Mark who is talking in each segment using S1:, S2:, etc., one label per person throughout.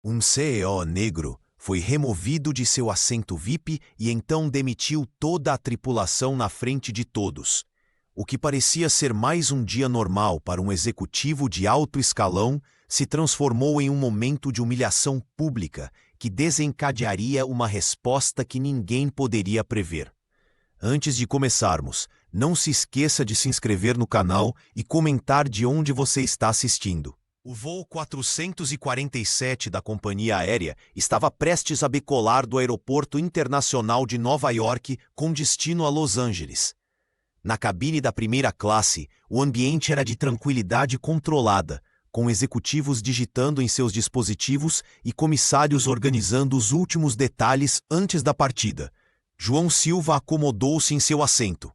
S1: Um CEO negro foi removido de seu assento VIP e então demitiu toda a tripulação na frente de todos. O que parecia ser mais um dia normal para um executivo de alto escalão se transformou em um momento de humilhação pública que desencadearia uma resposta que ninguém poderia prever. Antes de começarmos, não se esqueça de se inscrever no canal e comentar de onde você está assistindo. O voo 447 da companhia aérea estava prestes a decolar do Aeroporto Internacional de Nova York com destino a Los Angeles. Na cabine da primeira classe, o ambiente era de tranquilidade controlada, com executivos digitando em seus dispositivos e comissários organizando os últimos detalhes antes da partida. João Silva acomodou-se em seu assento,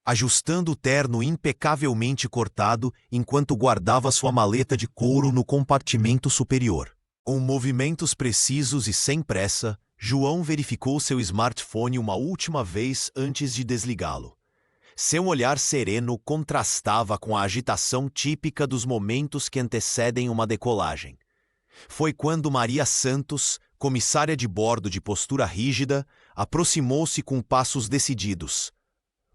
S1: ajustando o terno impecavelmente cortado enquanto guardava sua maleta de couro no compartimento superior. Com movimentos precisos e sem pressa, João verificou seu smartphone uma última vez antes de desligá-lo. Seu olhar sereno contrastava com a agitação típica dos momentos que antecedem uma decolagem. Foi quando Maria Santos, comissária de bordo de postura rígida, aproximou-se com passos decididos.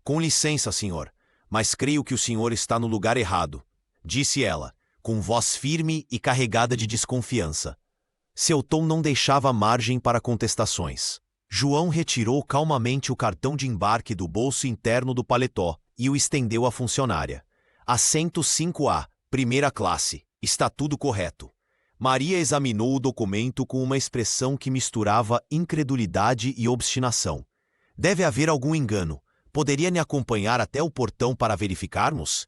S1: "Com licença, senhor, mas creio que o senhor está no lugar errado", disse ela, com voz firme e carregada de desconfiança. Seu tom não deixava margem para contestações. João retirou calmamente o cartão de embarque do bolso interno do paletó e o estendeu à funcionária. "Assento 5A, primeira classe. Está tudo correto." Maria examinou o documento com uma expressão que misturava incredulidade e obstinação. "Deve haver algum engano. Poderia me acompanhar até o portão para verificarmos?"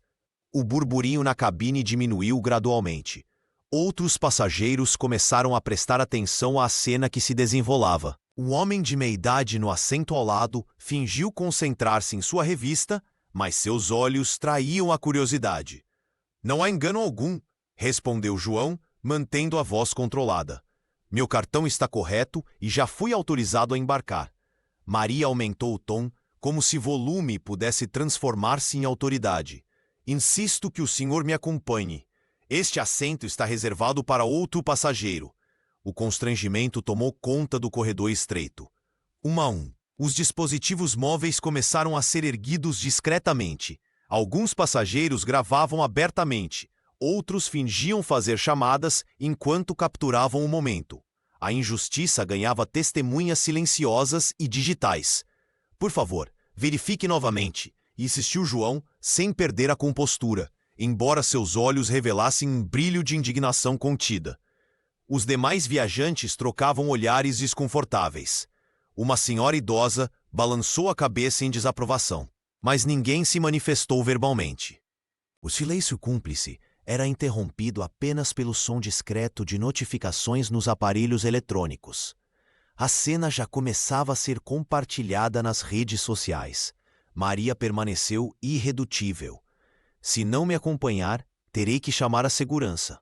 S1: O burburinho na cabine diminuiu gradualmente. Outros passageiros começaram a prestar atenção à cena que se desenrolava. Um homem de meia-idade no assento ao lado fingiu concentrar-se em sua revista, mas seus olhos traíam a curiosidade. "Não há engano algum", respondeu João, mantendo a voz controlada. "Meu cartão está correto e já fui autorizado a embarcar." Maria aumentou o tom, como se volume pudesse transformar-se em autoridade. "Insisto que o senhor me acompanhe. Este assento está reservado para outro passageiro." O constrangimento tomou conta do corredor estreito. 1 a 1. Os dispositivos móveis começaram a ser erguidos discretamente. Alguns passageiros gravavam abertamente. Outros fingiam fazer chamadas enquanto capturavam o momento. A injustiça ganhava testemunhas silenciosas e digitais. "Por favor, verifique novamente", insistiu João, sem perder a compostura, embora seus olhos revelassem um brilho de indignação contida. Os demais viajantes trocavam olhares desconfortáveis. Uma senhora idosa balançou a cabeça em desaprovação, mas ninguém se manifestou verbalmente. O silêncio cúmplice era interrompido apenas pelo som discreto de notificações nos aparelhos eletrônicos. A cena já começava a ser compartilhada nas redes sociais. Maria permaneceu irredutível. "Se não me acompanhar, terei que chamar a segurança."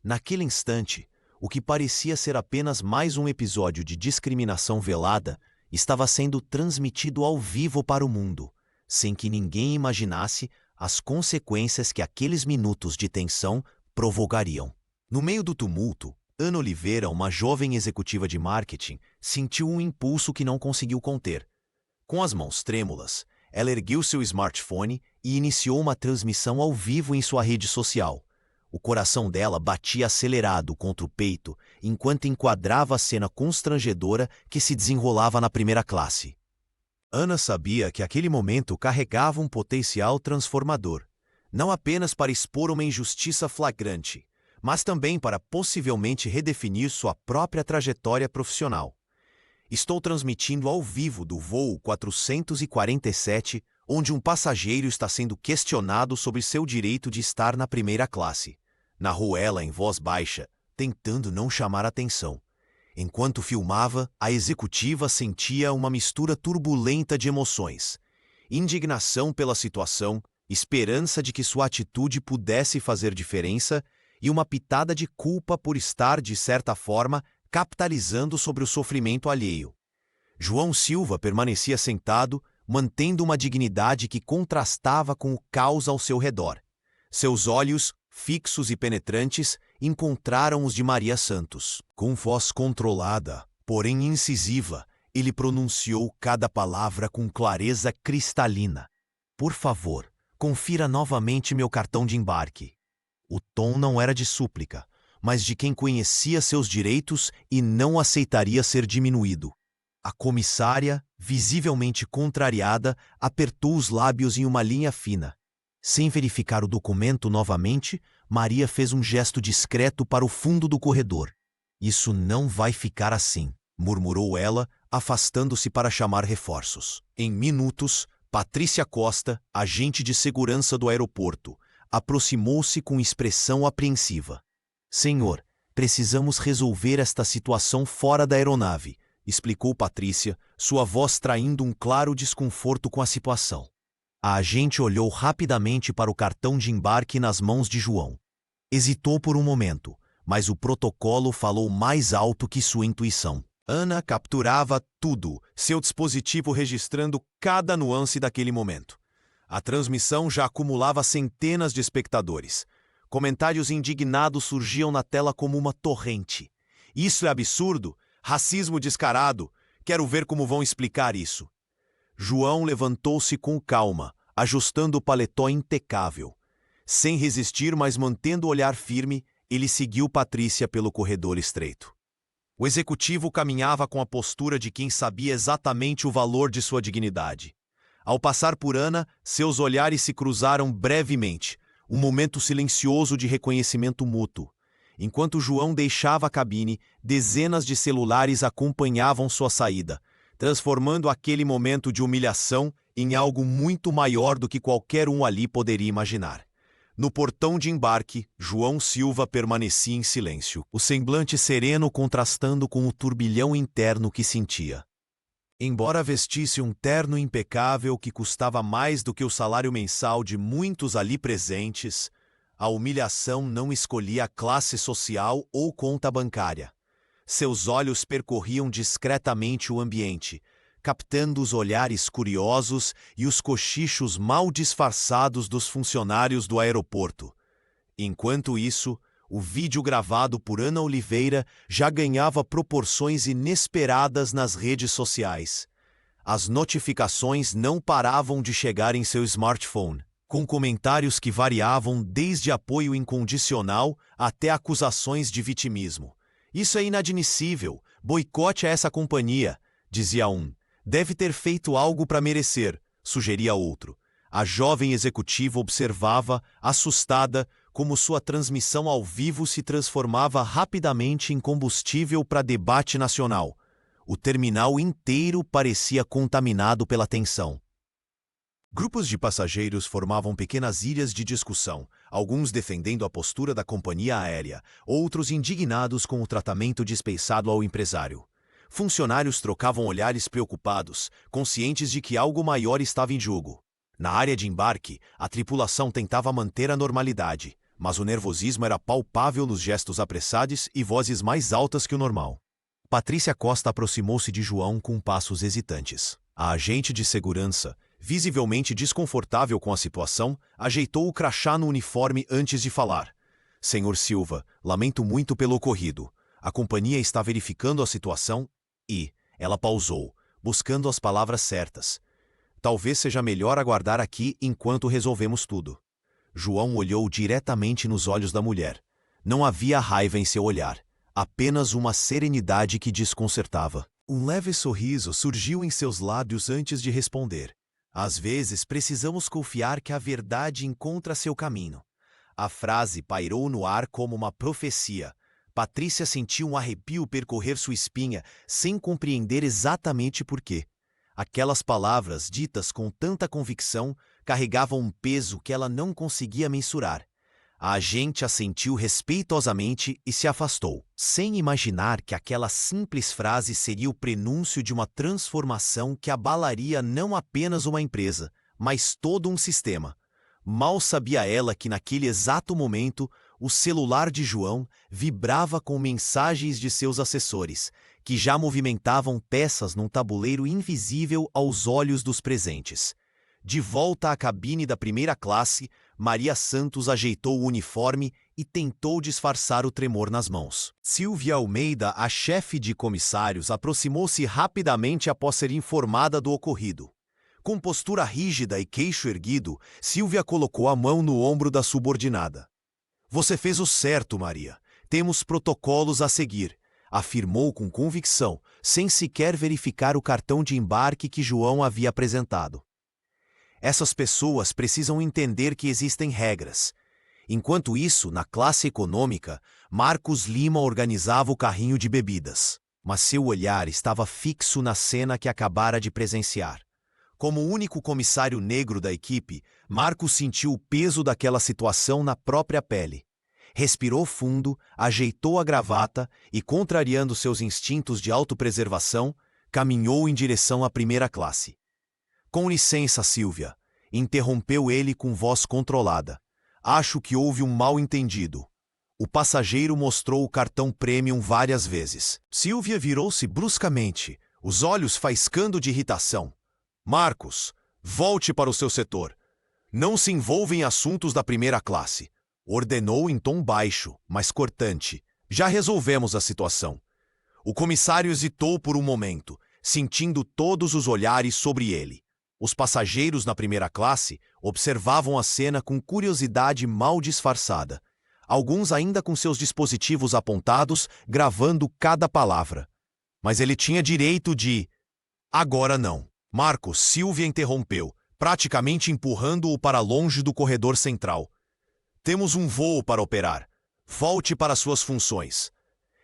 S1: Naquele instante, o que parecia ser apenas mais um episódio de discriminação velada estava sendo transmitido ao vivo para o mundo, sem que ninguém imaginasse as consequências que aqueles minutos de tensão provocariam. No meio do tumulto, Ana Oliveira, uma jovem executiva de marketing, sentiu um impulso que não conseguiu conter. Com as mãos trêmulas, ela ergueu seu smartphone e iniciou uma transmissão ao vivo em sua rede social. O coração dela batia acelerado contra o peito enquanto enquadrava a cena constrangedora que se desenrolava na primeira classe. Ana sabia que aquele momento carregava um potencial transformador, não apenas para expor uma injustiça flagrante, mas também para possivelmente redefinir sua própria trajetória profissional. "Estou transmitindo ao vivo do voo 447, onde um passageiro está sendo questionado sobre seu direito de estar na primeira classe", narrou ela em voz baixa, tentando não chamar atenção. Enquanto filmava, a executiva sentia uma mistura turbulenta de emoções: indignação pela situação, esperança de que sua atitude pudesse fazer diferença e uma pitada de culpa por estar, de certa forma, capitalizando sobre o sofrimento alheio. João Silva permanecia sentado, mantendo uma dignidade que contrastava com o caos ao seu redor. Seus olhos, fixos e penetrantes, encontraram os de Maria Santos. Com voz controlada, porém incisiva, ele pronunciou cada palavra com clareza cristalina. Por favor, confira novamente meu cartão de embarque. O tom não era de súplica, mas de quem conhecia seus direitos e não aceitaria ser diminuído. A comissária, visivelmente contrariada, apertou os lábios em uma linha fina. Sem verificar o documento novamente, Maria fez um gesto discreto para o fundo do corredor. Isso não vai ficar assim, murmurou ela, afastando-se para chamar reforços. Em minutos, Patrícia Costa, agente de segurança do aeroporto, aproximou-se com expressão apreensiva. Senhor, precisamos resolver esta situação fora da aeronave, explicou Patrícia, sua voz traindo um claro desconforto com a situação. A agente olhou rapidamente para o cartão de embarque nas mãos de João. Hesitou por um momento, mas o protocolo falou mais alto que sua intuição. Ana capturava tudo, seu dispositivo registrando cada nuance daquele momento. A transmissão já acumulava centenas de espectadores. Comentários indignados surgiam na tela como uma torrente. Isso é absurdo? Racismo descarado? Quero ver como vão explicar isso. João levantou-se com calma, ajustando o paletó impecável. Sem resistir, mas mantendo o olhar firme, ele seguiu Patrícia pelo corredor estreito. O executivo caminhava com a postura de quem sabia exatamente o valor de sua dignidade. Ao passar por Ana, seus olhares se cruzaram brevemente, um momento silencioso de reconhecimento mútuo. Enquanto João deixava a cabine, dezenas de celulares acompanhavam sua saída, transformando aquele momento de humilhação em algo muito maior do que qualquer um ali poderia imaginar. No portão de embarque, João Silva permanecia em silêncio, o semblante sereno contrastando com o turbilhão interno que sentia. Embora vestisse um terno impecável que custava mais do que o salário mensal de muitos ali presentes, a humilhação não escolhia classe social ou conta bancária. Seus olhos percorriam discretamente o ambiente, captando os olhares curiosos e os cochichos mal disfarçados dos funcionários do aeroporto. Enquanto isso, o vídeo gravado por Ana Oliveira já ganhava proporções inesperadas nas redes sociais. As notificações não paravam de chegar em seu smartphone, com comentários que variavam desde apoio incondicional até acusações de vitimismo. Isso é inadmissível, boicote a essa companhia, dizia um. Deve ter feito algo para merecer, sugeria outro. A jovem executiva observava, assustada, como sua transmissão ao vivo se transformava rapidamente em combustível para debate nacional. O terminal inteiro parecia contaminado pela tensão. Grupos de passageiros formavam pequenas ilhas de discussão, alguns defendendo a postura da companhia aérea, outros indignados com o tratamento dispensado ao empresário. Funcionários trocavam olhares preocupados, conscientes de que algo maior estava em jogo. Na área de embarque, a tripulação tentava manter a normalidade, mas o nervosismo era palpável nos gestos apressados e vozes mais altas que o normal. Patrícia Costa aproximou-se de João com passos hesitantes. A agente de segurança, visivelmente desconfortável com a situação, ajeitou o crachá no uniforme antes de falar. Senhor Silva, lamento muito pelo ocorrido. A companhia está verificando a situação e... Ela pausou, buscando as palavras certas. Talvez seja melhor aguardar aqui enquanto resolvemos tudo. João olhou diretamente nos olhos da mulher. Não havia raiva em seu olhar, apenas uma serenidade que desconcertava. Um leve sorriso surgiu em seus lábios antes de responder. Às vezes precisamos confiar que a verdade encontra seu caminho. A frase pairou no ar como uma profecia. Patrícia sentiu um arrepio percorrer sua espinha, sem compreender exatamente por quê. Aquelas palavras, ditas com tanta convicção, carregavam um peso que ela não conseguia mensurar. A agente assentiu respeitosamente e se afastou, sem imaginar que aquela simples frase seria o prenúncio de uma transformação que abalaria não apenas uma empresa, mas todo um sistema. Mal sabia ela que naquele exato momento, o celular de João vibrava com mensagens de seus assessores, que já movimentavam peças num tabuleiro invisível aos olhos dos presentes. De volta à cabine da primeira classe, Maria Santos ajeitou o uniforme e tentou disfarçar o tremor nas mãos. Silvia Almeida, a chefe de comissários, aproximou-se rapidamente após ser informada do ocorrido. Com postura rígida e queixo erguido, Silvia colocou a mão no ombro da subordinada. "Você fez o certo, Maria. Temos protocolos a seguir", afirmou com convicção, sem sequer verificar o cartão de embarque que João havia apresentado. Essas pessoas precisam entender que existem regras. Enquanto isso, na classe econômica, Marcos Lima organizava o carrinho de bebidas. Mas seu olhar estava fixo na cena que acabara de presenciar. Como o único comissário negro da equipe, Marcos sentiu o peso daquela situação na própria pele. Respirou fundo, ajeitou a gravata e, contrariando seus instintos de autopreservação, caminhou em direção à primeira classe. "Com licença, Silvia", interrompeu ele com voz controlada. "Acho que houve um mal-entendido." O passageiro mostrou o cartão Premium várias vezes. Silvia virou-se bruscamente, os olhos faiscando de irritação. "Marcos, volte para o seu setor. Não se envolva em assuntos da primeira classe", ordenou em tom baixo, mas cortante. "Já resolvemos a situação." O comissário hesitou por um momento, sentindo todos os olhares sobre ele. Os passageiros na primeira classe observavam a cena com curiosidade mal disfarçada, alguns ainda com seus dispositivos apontados, gravando cada palavra. Mas ele tinha direito de... "Agora não." Marcos, Silvia interrompeu, praticamente empurrando-o para longe do corredor central. "Temos um voo para operar. Volte para suas funções."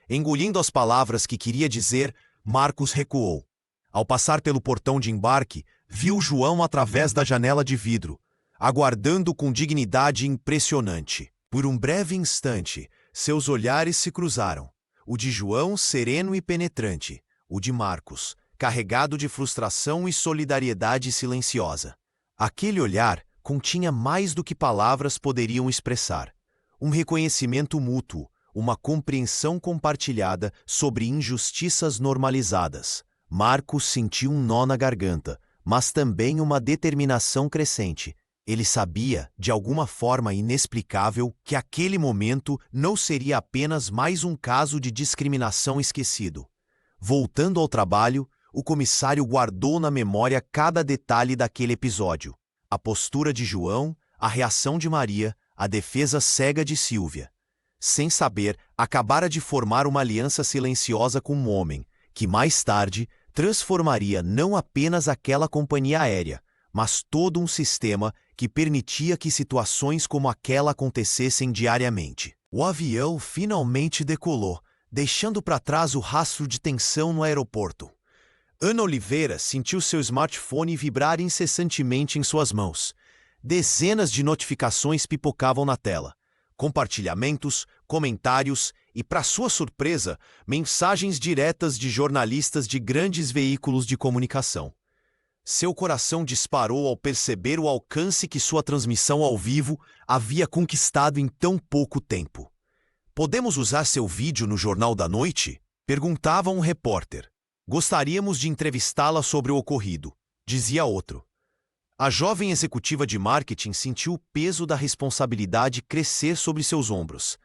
S1: Engolindo as palavras que queria dizer, Marcos recuou. Ao passar pelo portão de embarque, viu João através da janela de vidro, aguardando com dignidade impressionante. Por um breve instante, seus olhares se cruzaram. O de João sereno e penetrante, o de Marcos, carregado de frustração e solidariedade silenciosa. Aquele olhar continha mais do que palavras poderiam expressar. Um reconhecimento mútuo, uma compreensão compartilhada sobre injustiças normalizadas. Marcos sentiu um nó na garganta, mas também uma determinação crescente. Ele sabia, de alguma forma inexplicável, que aquele momento não seria apenas mais um caso de discriminação esquecido. Voltando ao trabalho, o comissário guardou na memória cada detalhe daquele episódio. A postura de João, a reação de Maria, a defesa cega de Silvia. Sem saber, acabara de formar uma aliança silenciosa com um homem, que mais tarde transformaria não apenas aquela companhia aérea, mas todo um sistema que permitia que situações como aquela acontecessem diariamente. O avião finalmente decolou, deixando para trás o rastro de tensão no aeroporto. Ana Oliveira sentiu seu smartphone vibrar incessantemente em suas mãos. Dezenas de notificações pipocavam na tela. Compartilhamentos, comentários e, para sua surpresa, mensagens diretas de jornalistas de grandes veículos de comunicação. Seu coração disparou ao perceber o alcance que sua transmissão ao vivo havia conquistado em tão pouco tempo. "Podemos usar seu vídeo no Jornal da Noite?" perguntava um repórter. "Gostaríamos de entrevistá-la sobre o ocorrido", dizia outro. A jovem executiva de marketing sentiu o peso da responsabilidade crescer sobre seus ombros.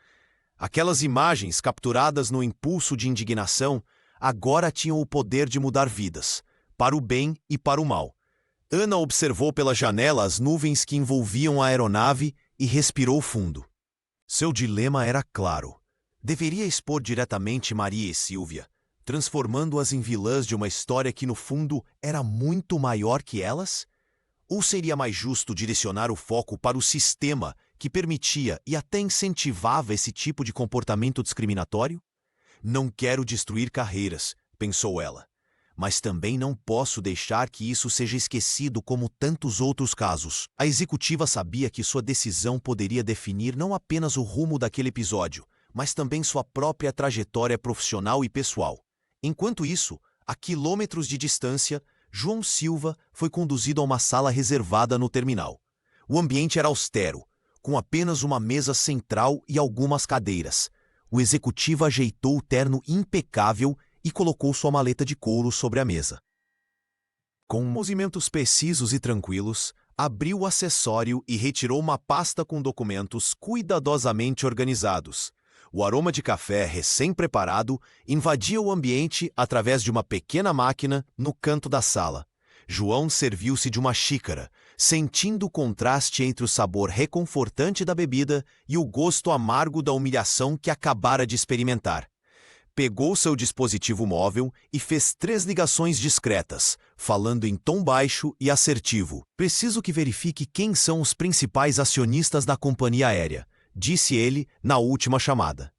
S1: Aquelas imagens capturadas no impulso de indignação agora tinham o poder de mudar vidas, para o bem e para o mal. Ana observou pela janela as nuvens que envolviam a aeronave e respirou fundo. Seu dilema era claro. Deveria expor diretamente Maria e Silvia, transformando-as em vilãs de uma história que, no fundo, era muito maior que elas? Ou seria mais justo direcionar o foco para o sistema que permitia e até incentivava esse tipo de comportamento discriminatório? "Não quero destruir carreiras", pensou ela. "Mas também não posso deixar que isso seja esquecido como tantos outros casos." A executiva sabia que sua decisão poderia definir não apenas o rumo daquele episódio, mas também sua própria trajetória profissional e pessoal. Enquanto isso, a quilômetros de distância, João Silva foi conduzido a uma sala reservada no terminal. O ambiente era austero, com apenas uma mesa central e algumas cadeiras. O executivo ajeitou o terno impecável e colocou sua maleta de couro sobre a mesa. Com movimentos precisos e tranquilos, Abriu o acessório e retirou uma pasta com documentos cuidadosamente organizados. O aroma de café recém-preparado invadia o ambiente através de uma pequena máquina no canto da sala. João serviu-se de uma xícara, sentindo o contraste entre o sabor reconfortante da bebida e o gosto amargo da humilhação que acabara de experimentar. Pegou seu dispositivo móvel e fez 3 ligações discretas, falando em tom baixo e assertivo. "Preciso que verifique quem são os principais acionistas da companhia aérea", disse ele na última chamada.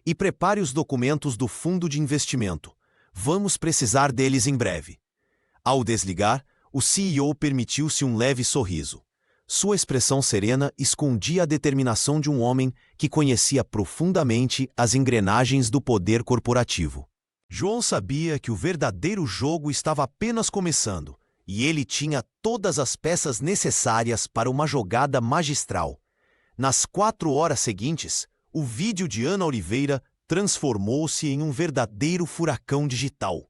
S1: "E prepare os documentos do fundo de investimento. Vamos precisar deles em breve." Ao desligar, o CEO permitiu-se um leve sorriso. Sua expressão serena escondia a determinação de um homem que conhecia profundamente as engrenagens do poder corporativo. João sabia que o verdadeiro jogo estava apenas começando, e ele tinha todas as peças necessárias para uma jogada magistral. Nas 4 horas seguintes, o vídeo de Ana Oliveira transformou-se em um verdadeiro furacão digital.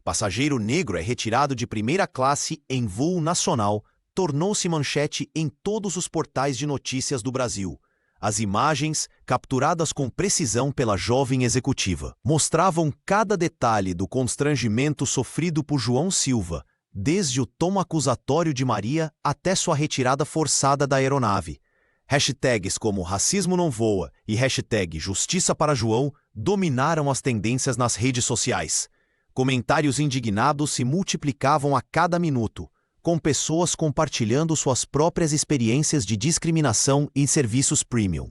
S1: Passageiro negro é retirado de primeira classe em voo nacional, tornou-se manchete em todos os portais de notícias do Brasil. As imagens, capturadas com precisão pela jovem executiva, mostravam cada detalhe do constrangimento sofrido por João Silva, desde o tom acusatório de Maria até sua retirada forçada da aeronave. Hashtags como "racismo não voa" e hashtag "justiça para João" dominaram as tendências nas redes sociais. Comentários indignados se multiplicavam a cada minuto, com pessoas compartilhando suas próprias experiências de discriminação em serviços premium.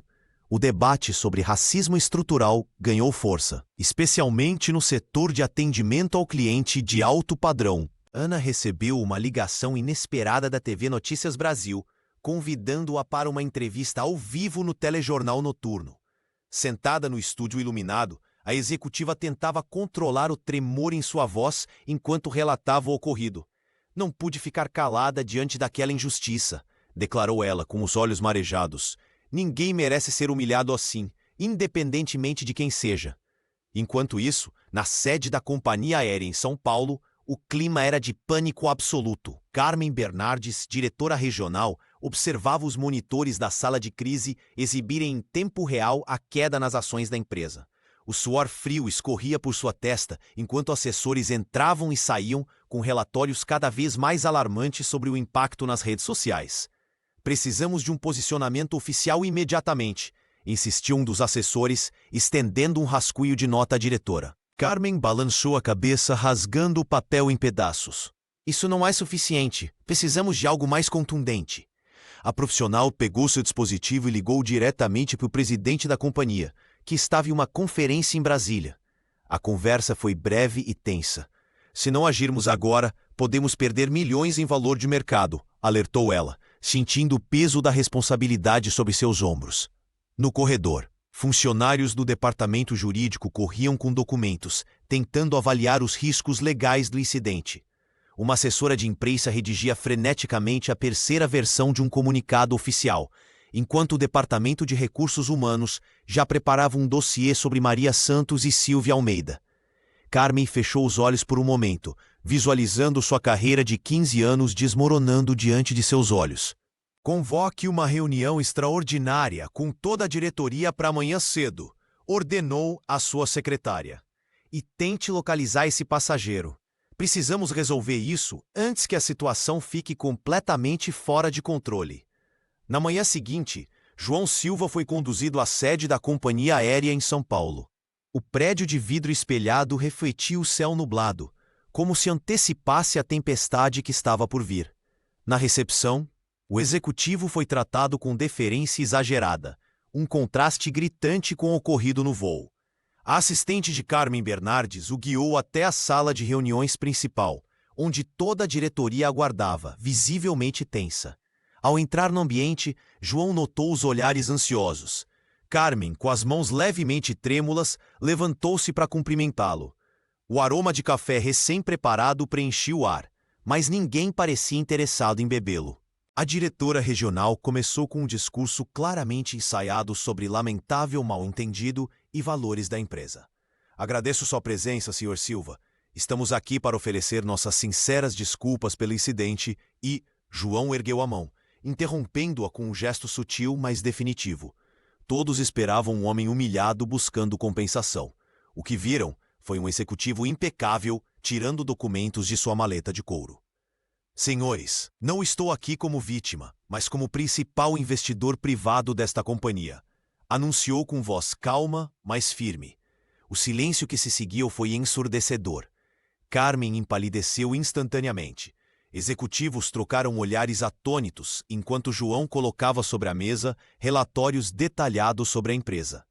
S1: O debate sobre racismo estrutural ganhou força, especialmente no setor de atendimento ao cliente de alto padrão. Ana recebeu uma ligação inesperada da TV Notícias Brasil, convidando-a para uma entrevista ao vivo no telejornal noturno. Sentada no estúdio iluminado, a executiva tentava controlar o tremor em sua voz enquanto relatava o ocorrido. "Não pude ficar calada diante daquela injustiça", declarou ela com os olhos marejados. "Ninguém merece ser humilhado assim, independentemente de quem seja." Enquanto isso, na sede da companhia aérea em São Paulo, o clima era de pânico absoluto. Carmen Bernardes, diretora regional, observava os monitores da sala de crise exibirem em tempo real a queda nas ações da empresa. O suor frio escorria por sua testa enquanto assessores entravam e saíam com relatórios cada vez mais alarmantes sobre o impacto nas redes sociais. "Precisamos de um posicionamento oficial imediatamente", insistiu um dos assessores, estendendo um rascunho de nota à diretora. Carmen balançou a cabeça, rasgando o papel em pedaços. "Isso não é suficiente. Precisamos de algo mais contundente." A profissional pegou seu dispositivo e ligou diretamente para o presidente da companhia, que estava em uma conferência em Brasília. A conversa foi breve e tensa. "Se não agirmos agora, podemos perder milhões em valor de mercado", alertou ela, sentindo o peso da responsabilidade sobre seus ombros. No corredor, funcionários do departamento jurídico corriam com documentos, tentando avaliar os riscos legais do incidente. Uma assessora de imprensa redigia freneticamente a terceira versão de um comunicado oficial, enquanto o Departamento de Recursos Humanos já preparava um dossiê sobre Maria Santos e Silvia Almeida. Carmen fechou os olhos por um momento, visualizando sua carreira de 15 anos desmoronando diante de seus olhos. "Convoque uma reunião extraordinária com toda a diretoria para amanhã cedo", ordenou a sua secretária. "E tente localizar esse passageiro. Precisamos resolver isso antes que a situação fique completamente fora de controle." Na manhã seguinte, João Silva foi conduzido à sede da companhia aérea em São Paulo. O prédio de vidro espelhado refletia o céu nublado, como se antecipasse a tempestade que estava por vir. Na recepção, o executivo foi tratado com deferência exagerada, um contraste gritante com o ocorrido no voo. A assistente de Carmen Bernardes o guiou até a sala de reuniões principal, onde toda a diretoria aguardava, visivelmente tensa. Ao entrar no ambiente, João notou os olhares ansiosos. Carmen, com as mãos levemente trêmulas, levantou-se para cumprimentá-lo. O aroma de café recém-preparado preenchia o ar, mas ninguém parecia interessado em bebê-lo. A diretora regional começou com um discurso claramente ensaiado sobre lamentável mal-entendido e valores da empresa. "Agradeço sua presença, Sr. Silva. Estamos aqui para oferecer nossas sinceras desculpas pelo incidente e..." João ergueu a mão, interrompendo-a com um gesto sutil, mas definitivo. Todos esperavam um homem humilhado buscando compensação. O que viram foi um executivo impecável tirando documentos de sua maleta de couro. Senhores, não estou aqui como vítima, mas como principal investidor privado desta companhia. Anunciou com voz calma, mas firme. O silêncio que se seguiu foi ensurdecedor. Carmen empalideceu instantaneamente. Executivos trocaram olhares atônitos enquanto João colocava sobre a mesa relatórios detalhados sobre a empresa.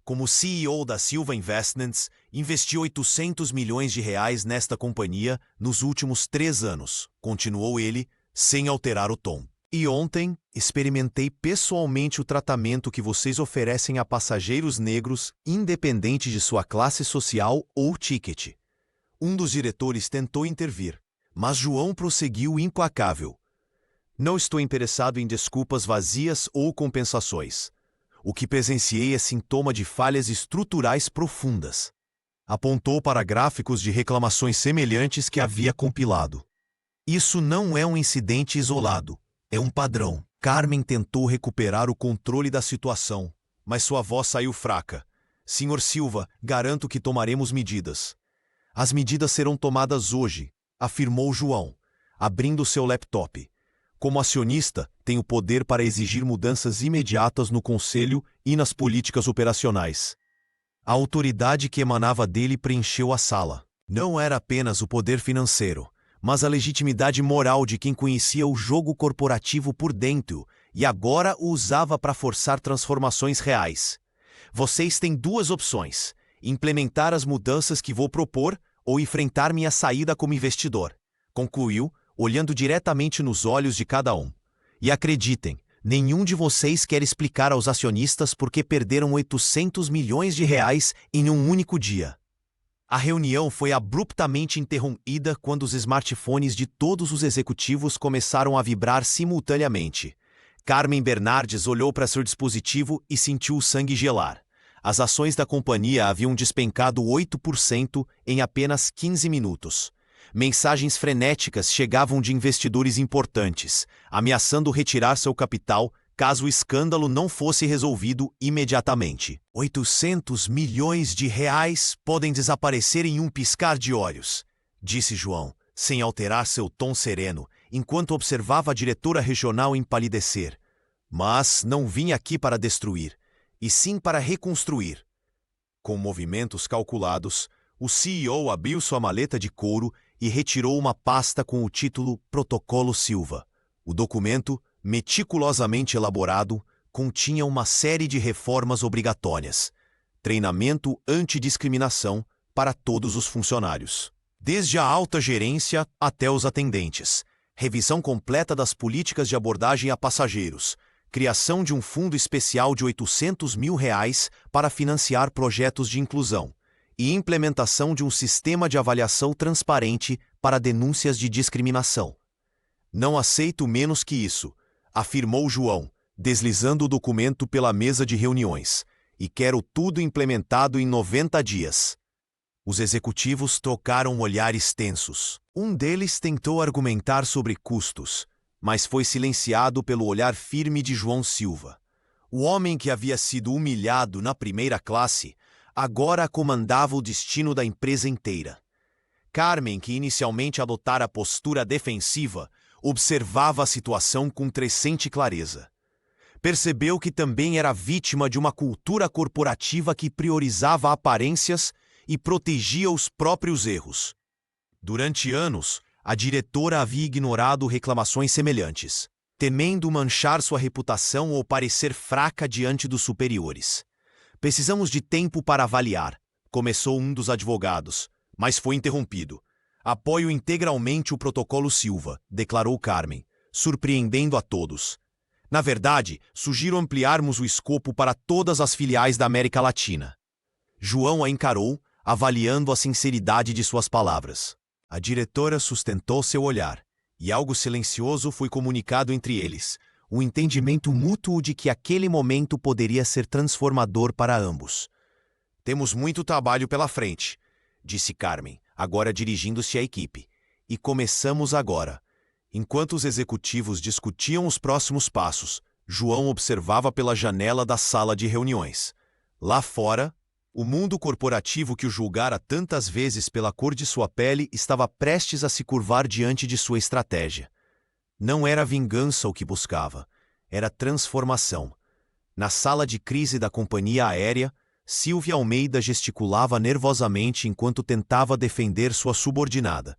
S1: Como CEO da Silva Investments, investiu 800 milhões de reais nesta companhia nos últimos 3 anos, continuou ele, sem alterar o tom. E ontem, experimentei pessoalmente o tratamento que vocês oferecem a passageiros negros, independente de sua classe social ou ticket. Um dos diretores tentou intervir, mas João prosseguiu implacável. Não estou interessado em desculpas vazias ou compensações. O que presenciei é sintoma de falhas estruturais profundas. Apontou para gráficos de reclamações semelhantes que havia compilado. Isso não é um incidente isolado, é um padrão. Carmen tentou recuperar o controle da situação, mas sua voz saiu fraca. Senhor Silva, garanto que tomaremos medidas. As medidas serão tomadas hoje, afirmou João, abrindo seu laptop. Como acionista, tem o poder para exigir mudanças imediatas no conselho e nas políticas operacionais. A autoridade que emanava dele preencheu a sala. Não era apenas o poder financeiro, mas a legitimidade moral de quem conhecia o jogo corporativo por dentro e agora o usava para forçar transformações reais. Vocês têm 2 opções: implementar as mudanças que vou propor ou enfrentar minha saída como investidor, concluiu, olhando diretamente nos olhos de cada um. E acreditem, nenhum de vocês quer explicar aos acionistas por que perderam 800 milhões de reais em um único dia. A reunião foi abruptamente interrompida quando os smartphones de todos os executivos começaram a vibrar simultaneamente. Carmen Bernardes olhou para seu dispositivo e sentiu o sangue gelar. As ações da companhia haviam despencado 8% em apenas 15 minutos. Mensagens frenéticas chegavam de investidores importantes, ameaçando retirar seu capital caso o escândalo não fosse resolvido imediatamente. 800 milhões de reais podem desaparecer em um piscar de olhos, disse João, sem alterar seu tom sereno, enquanto observava a diretora regional empalidecer. Mas não vim aqui para destruir, e sim para reconstruir. Com movimentos calculados, o CEO abriu sua maleta de couro e retirou uma pasta com o título Protocolo Silva. O documento, meticulosamente elaborado, continha uma série de reformas obrigatórias. Treinamento antidiscriminação para todos os funcionários, desde a alta gerência até os atendentes. Revisão completa das políticas de abordagem a passageiros. Criação de um fundo especial de 800 mil reais para financiar projetos de inclusão. E implementação de um sistema de avaliação transparente para denúncias de discriminação. Não aceito menos que isso, afirmou João, deslizando o documento pela mesa de reuniões, e quero tudo implementado em 90 dias. Os executivos trocaram olhares tensos. Um deles tentou argumentar sobre custos, mas foi silenciado pelo olhar firme de João Silva. O homem que havia sido humilhado na primeira classe agora comandava o destino da empresa inteira. Carmen, que inicialmente adotara a postura defensiva, observava a situação com crescente clareza. Percebeu que também era vítima de uma cultura corporativa que priorizava aparências e protegia os próprios erros. Durante anos, a diretora havia ignorado reclamações semelhantes, temendo manchar sua reputação ou parecer fraca diante dos superiores. Precisamos de tempo para avaliar, começou um dos advogados, mas foi interrompido. Apoio integralmente o protocolo Silva, declarou Carmen, surpreendendo a todos. Na verdade, sugiro ampliarmos o escopo para todas as filiais da América Latina. João a encarou, avaliando a sinceridade de suas palavras. A diretora sustentou seu olhar, e algo silencioso foi comunicado entre eles. O entendimento mútuo de que aquele momento poderia ser transformador para ambos. Temos muito trabalho pela frente, disse Carmen, agora dirigindo-se à equipe. E começamos agora. Enquanto os executivos discutiam os próximos passos, João observava pela janela da sala de reuniões. Lá fora, o mundo corporativo que o julgara tantas vezes pela cor de sua pele estava prestes a se curvar diante de sua estratégia. Não era vingança o que buscava, era transformação. Na sala de crise da companhia aérea, Silvia Almeida gesticulava nervosamente enquanto tentava defender sua subordinada.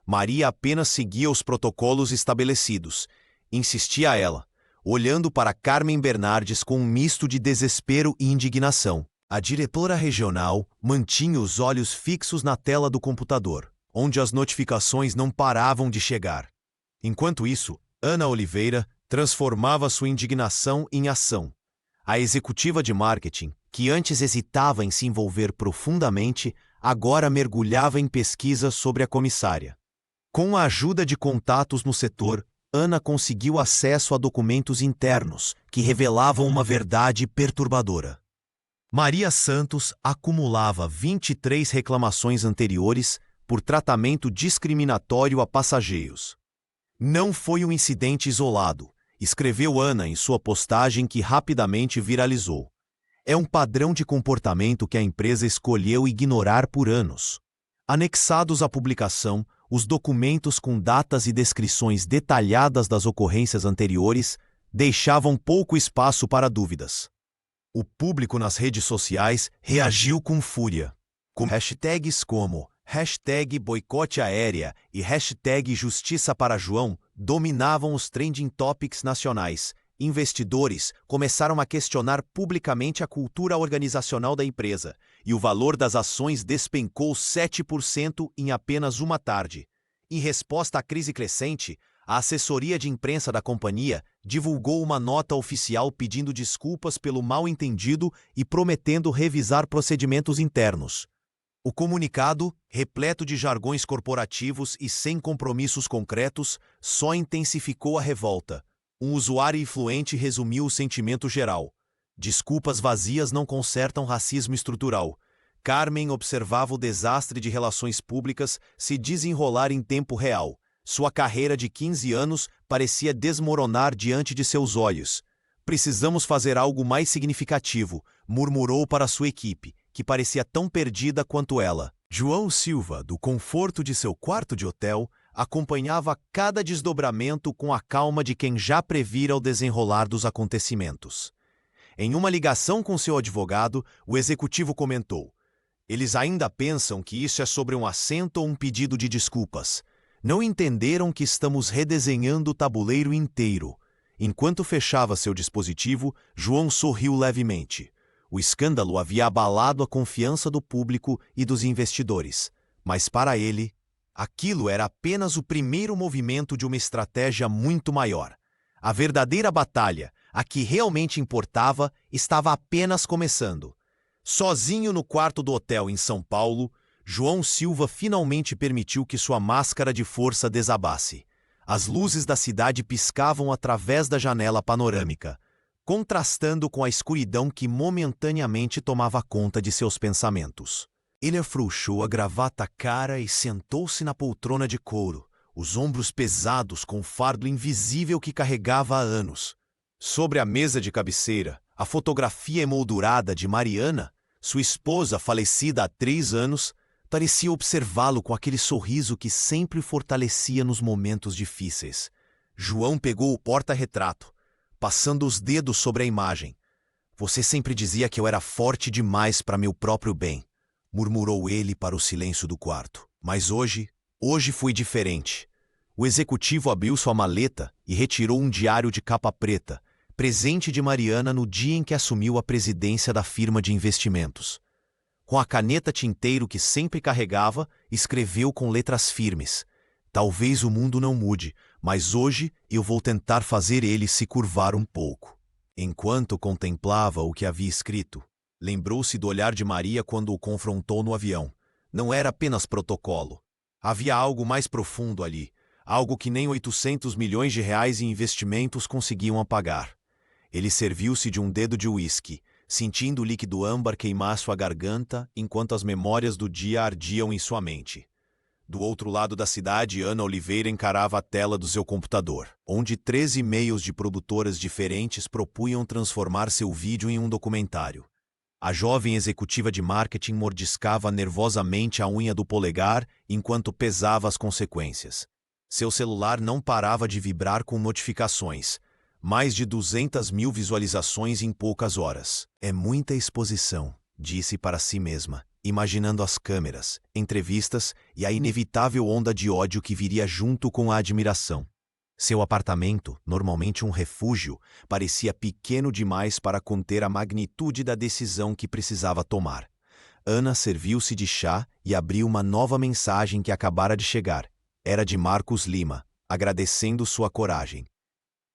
S1: Maria apenas seguia os protocolos estabelecidos. Insistia ela, olhando para Carmen Bernardes com um misto de desespero e indignação. A diretora regional mantinha os olhos fixos na tela do computador, onde as notificações não paravam de chegar. Enquanto isso, Ana Oliveira transformava sua indignação em ação. A executiva de marketing, que antes hesitava em se envolver profundamente, agora mergulhava em pesquisas sobre a comissária. Com a ajuda de contatos no setor, Ana conseguiu acesso a documentos internos que revelavam uma verdade perturbadora. Maria Santos acumulava 23 reclamações anteriores por tratamento discriminatório a passageiros. Não foi um incidente isolado, escreveu Ana em sua postagem que rapidamente viralizou. É um padrão de comportamento que a empresa escolheu ignorar por anos. Anexados à publicação, os documentos com datas e descrições detalhadas das ocorrências anteriores deixavam pouco espaço para dúvidas. O público nas redes sociais reagiu com fúria. Com hashtags como #boicote aérea e #justiça para João dominavam os trending topics nacionais. Investidores começaram a questionar publicamente a cultura organizacional da empresa, e o valor das ações despencou 7% em apenas uma tarde. Em resposta à crise crescente, a assessoria de imprensa da companhia divulgou uma nota oficial pedindo desculpas pelo mal-entendido e prometendo revisar procedimentos internos. O comunicado, repleto de jargões corporativos e sem compromissos concretos, só intensificou a revolta. Um usuário influente resumiu o sentimento geral. Desculpas vazias não consertam racismo estrutural. Carmen observava o desastre de relações públicas se desenrolar em tempo real. Sua carreira de 15 anos parecia desmoronar diante de seus olhos. Precisamos fazer algo mais significativo, murmurou para sua equipe, que parecia tão perdida quanto ela. João Silva, do conforto de seu quarto de hotel, acompanhava cada desdobramento com a calma de quem já previra o desenrolar dos acontecimentos. Em uma ligação com seu advogado, o executivo comentou: "Eles ainda pensam que isso é sobre um assento ou um pedido de desculpas. Não entenderam que estamos redesenhando o tabuleiro inteiro." Enquanto fechava seu dispositivo, João sorriu levemente. O escândalo havia abalado a confiança do público e dos investidores, mas para ele, aquilo era apenas o primeiro movimento de uma estratégia muito maior. A verdadeira batalha, a que realmente importava, estava apenas começando. Sozinho no quarto do hotel em São Paulo, João Silva finalmente permitiu que sua máscara de força desabasse. As luzes da cidade piscavam através da janela panorâmica, contrastando com a escuridão que momentaneamente tomava conta de seus pensamentos. Ele afrouxou a gravata cara e sentou-se na poltrona de couro, os ombros pesados com o fardo invisível que carregava há anos. Sobre a mesa de cabeceira, a fotografia emoldurada de Mariana, sua esposa falecida há 3 anos, parecia observá-lo com aquele sorriso que sempre fortalecia nos momentos difíceis. João pegou o porta-retrato, passando os dedos sobre a imagem. "Você sempre dizia que eu era forte demais para meu próprio bem", murmurou ele para o silêncio do quarto. Mas hoje foi diferente. O executivo abriu sua maleta e retirou um diário de capa preta, presente de Mariana no dia em que assumiu a presidência da firma de investimentos. Com a caneta tinteiro que sempre carregava, escreveu com letras firmes: "Talvez o mundo não mude, mas hoje eu vou tentar fazer ele se curvar um pouco." Enquanto contemplava o que havia escrito, lembrou-se do olhar de Maria quando o confrontou no avião. Não era apenas protocolo. Havia algo mais profundo ali, algo que nem 800 milhões de reais em investimentos conseguiam apagar. Ele serviu-se de um dedo de uísque, sentindo o líquido âmbar queimar sua garganta enquanto as memórias do dia ardiam em sua mente. Do outro lado da cidade, Ana Oliveira encarava a tela do seu computador, onde 13 e-mails de produtoras diferentes propunham transformar seu vídeo em um documentário. A jovem executiva de marketing mordiscava nervosamente a unha do polegar enquanto pesava as consequências. Seu celular não parava de vibrar com notificações. Mais de 200 mil visualizações em poucas horas. É muita exposição, disse para si mesma, imaginando as câmeras, entrevistas e a inevitável onda de ódio que viria junto com a admiração. Seu apartamento, normalmente um refúgio, parecia pequeno demais para conter a magnitude da decisão que precisava tomar. Ana serviu-se de chá e abriu uma nova mensagem que acabara de chegar. Era de Marcos Lima, agradecendo sua coragem.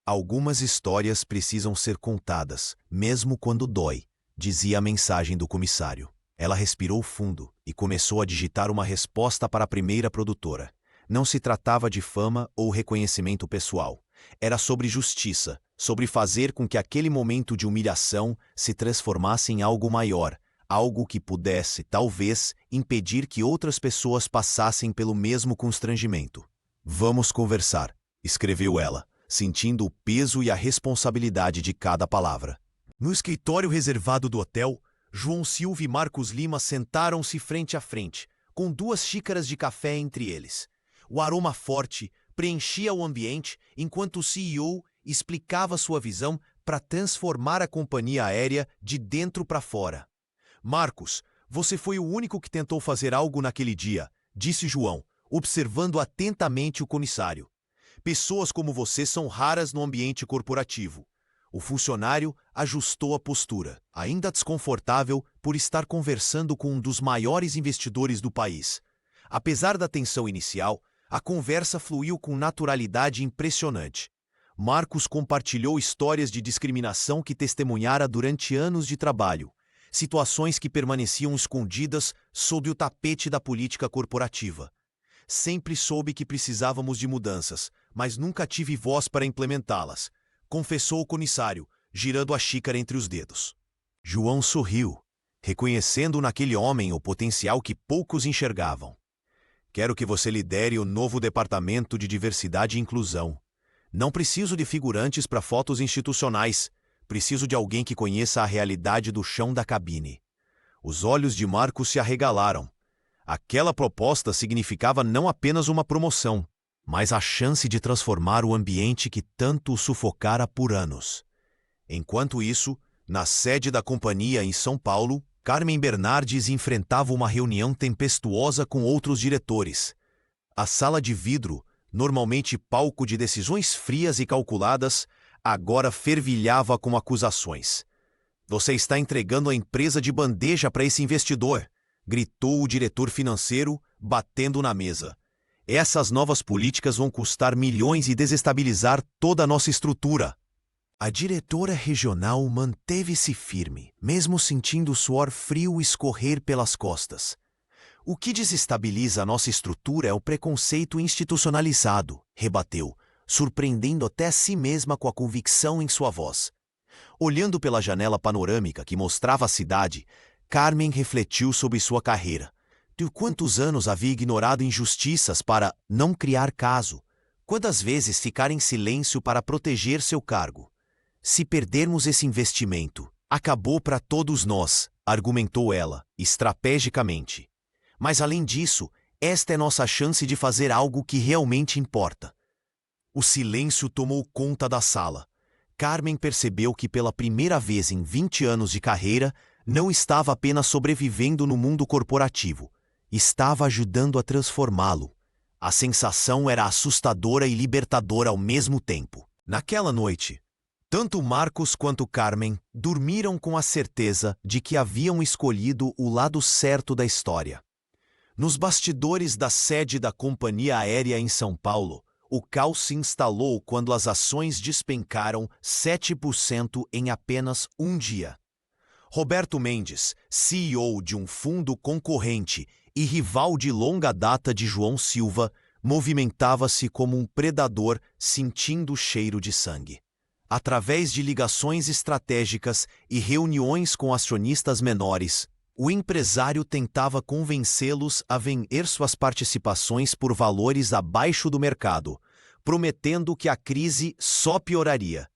S1: Algumas histórias precisam ser contadas, mesmo quando dói, dizia a mensagem do comissário. Ela respirou fundo e começou a digitar uma resposta para a primeira produtora. Não se tratava de fama ou reconhecimento pessoal. Era sobre justiça, sobre fazer com que aquele momento de humilhação se transformasse em algo maior, algo que pudesse, talvez, impedir que outras pessoas passassem pelo mesmo constrangimento. Vamos conversar, escreveu ela, sentindo o peso e a responsabilidade de cada palavra. No escritório reservado do hotel, João Silva e Marcos Lima sentaram-se frente a frente, com 2 xícaras de café entre eles. O aroma forte preenchia o ambiente enquanto o CEO explicava sua visão para transformar a companhia aérea de dentro para fora. Marcos, você foi o único que tentou fazer algo naquele dia, disse João, observando atentamente o comissário. Pessoas como você são raras no ambiente corporativo. O funcionário ajustou a postura, ainda desconfortável por estar conversando com um dos maiores investidores do país. Apesar da tensão inicial, a conversa fluiu com naturalidade impressionante. Marcos compartilhou histórias de discriminação que testemunhara durante anos de trabalho, situações que permaneciam escondidas sob o tapete da política corporativa. Sempre soube que precisávamos de mudanças, mas nunca tive voz para implementá-las, confessou o comissário, girando a xícara entre os dedos. João sorriu, reconhecendo naquele homem o potencial que poucos enxergavam. Quero que você lidere o novo departamento de diversidade e inclusão. Não preciso de figurantes para fotos institucionais. Preciso de alguém que conheça a realidade do chão da cabine. Os olhos de Marcos se arregalaram. Aquela proposta significava não apenas uma promoção, mas a chance de transformar o ambiente que tanto o sufocara por anos. Enquanto isso, na sede da companhia em São Paulo, Carmen Bernardes enfrentava uma reunião tempestuosa com outros diretores. A sala de vidro, normalmente palco de decisões frias e calculadas, agora fervilhava com acusações. Você está entregando a empresa de bandeja para esse investidor, gritou o diretor financeiro, batendo na mesa. Essas novas políticas vão custar milhões e desestabilizar toda a nossa estrutura. A diretora regional manteve-se firme, mesmo sentindo o suor frio escorrer pelas costas. O que desestabiliza a nossa estrutura é o preconceito institucionalizado, rebateu, surpreendendo até a si mesma com a convicção em sua voz. Olhando pela janela panorâmica que mostrava a cidade, Carmen refletiu sobre sua carreira. De quantos anos havia ignorado injustiças para não criar caso? Quantas vezes ficar em silêncio para proteger seu cargo? Se perdermos esse investimento, acabou para todos nós, argumentou ela, estrategicamente. Mas além disso, esta é nossa chance de fazer algo que realmente importa. O silêncio tomou conta da sala. Carmen percebeu que pela primeira vez em 20 anos de carreira, não estava apenas sobrevivendo no mundo corporativo, estava ajudando a transformá-lo. A sensação era assustadora e libertadora ao mesmo tempo. Naquela noite, tanto Marcos quanto Carmen dormiram com a certeza de que haviam escolhido o lado certo da história. Nos bastidores da sede da companhia aérea em São Paulo, o caos se instalou quando as ações despencaram 7% em apenas um dia. Roberto Mendes, CEO de um fundo concorrente e rival de longa data de João Silva, movimentava-se como um predador sentindo o cheiro de sangue. Através de ligações estratégicas e reuniões com acionistas menores, O empresário tentava convencê-los a vender suas participações por valores abaixo do mercado, prometendo que a crise só pioraria.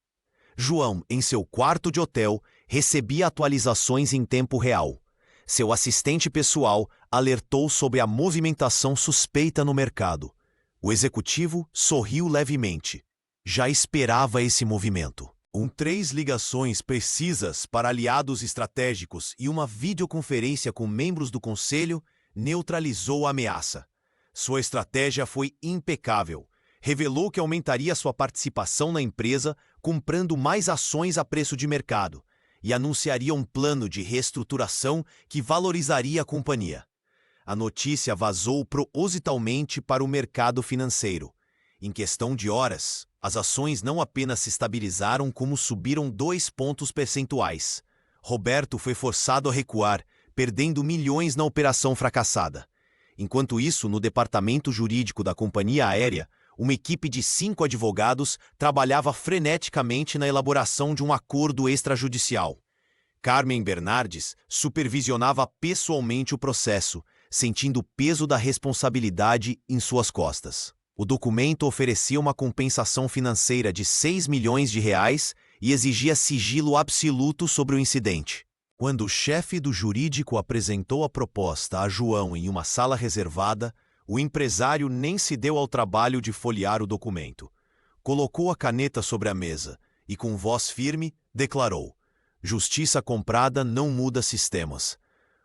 S1: João, em seu quarto de hotel, recebia atualizações em tempo real. Seu assistente pessoal alertou sobre a movimentação suspeita no mercado. O executivo sorriu levemente. Já esperava esse movimento. 3 ligações precisas para aliados estratégicos e uma videoconferência com membros do conselho neutralizou a ameaça. Sua estratégia foi impecável. Revelou que aumentaria sua participação na empresa comprando mais ações a preço de mercado e anunciaria um plano de reestruturação que valorizaria a companhia. A notícia vazou propositalmente para o mercado financeiro. Em questão de horas, as ações não apenas se estabilizaram como subiram 2 pontos percentuais. Roberto foi forçado a recuar, perdendo milhões na operação fracassada. Enquanto isso, no departamento jurídico da companhia aérea, uma equipe de 5 advogados trabalhava freneticamente na elaboração de um acordo extrajudicial. Carmen Bernardes supervisionava pessoalmente o processo, sentindo o peso da responsabilidade em suas costas. O documento oferecia uma compensação financeira de R$6 milhões e exigia sigilo absoluto sobre o incidente. Quando o chefe do jurídico apresentou a proposta a João em uma sala reservada, o empresário nem se deu ao trabalho de folhear o documento. Colocou a caneta sobre a mesa e, com voz firme, declarou: "Justiça comprada não muda sistemas."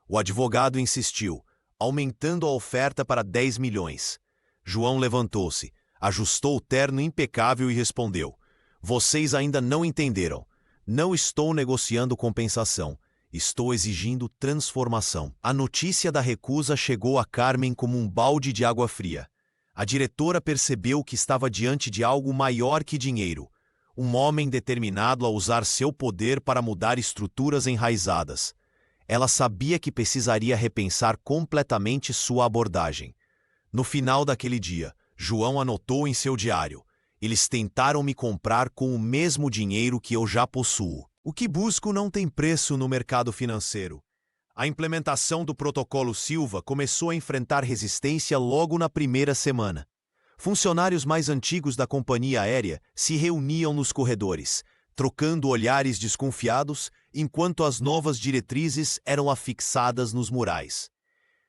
S1: O advogado insistiu, aumentando a oferta para 10 milhões. João levantou-se, ajustou o terno impecável e respondeu: "Vocês ainda não entenderam. Não estou negociando compensação. Estou exigindo transformação." A notícia da recusa chegou a Carmen como um balde de água fria. A diretora percebeu que estava diante de algo maior que dinheiro. Um homem determinado a usar seu poder para mudar estruturas enraizadas. Ela sabia que precisaria repensar completamente sua abordagem. No final daquele dia, João anotou em seu diário: "Eles tentaram me comprar com o mesmo dinheiro que eu já possuo. O que busco não tem preço no mercado financeiro." A implementação do Protocolo Silva começou a enfrentar resistência logo na primeira semana. Funcionários mais antigos da companhia aérea se reuniam nos corredores, trocando olhares desconfiados, enquanto as novas diretrizes eram afixadas nos murais.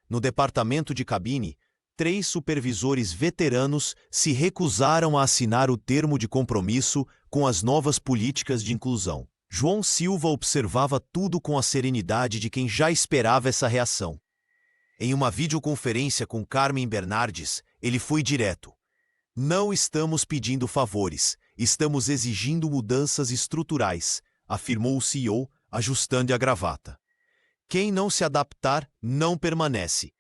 S1: No departamento de cabine, 3 supervisores veteranos se recusaram a assinar o termo de compromisso com as novas políticas de inclusão. João Silva observava tudo com a serenidade de quem já esperava essa reação. Em uma videoconferência com Carmen Bernardes, ele foi direto: "Não estamos pedindo favores, estamos exigindo mudanças estruturais", afirmou o CEO, ajustando a gravata. "Quem não se adaptar, não permanece."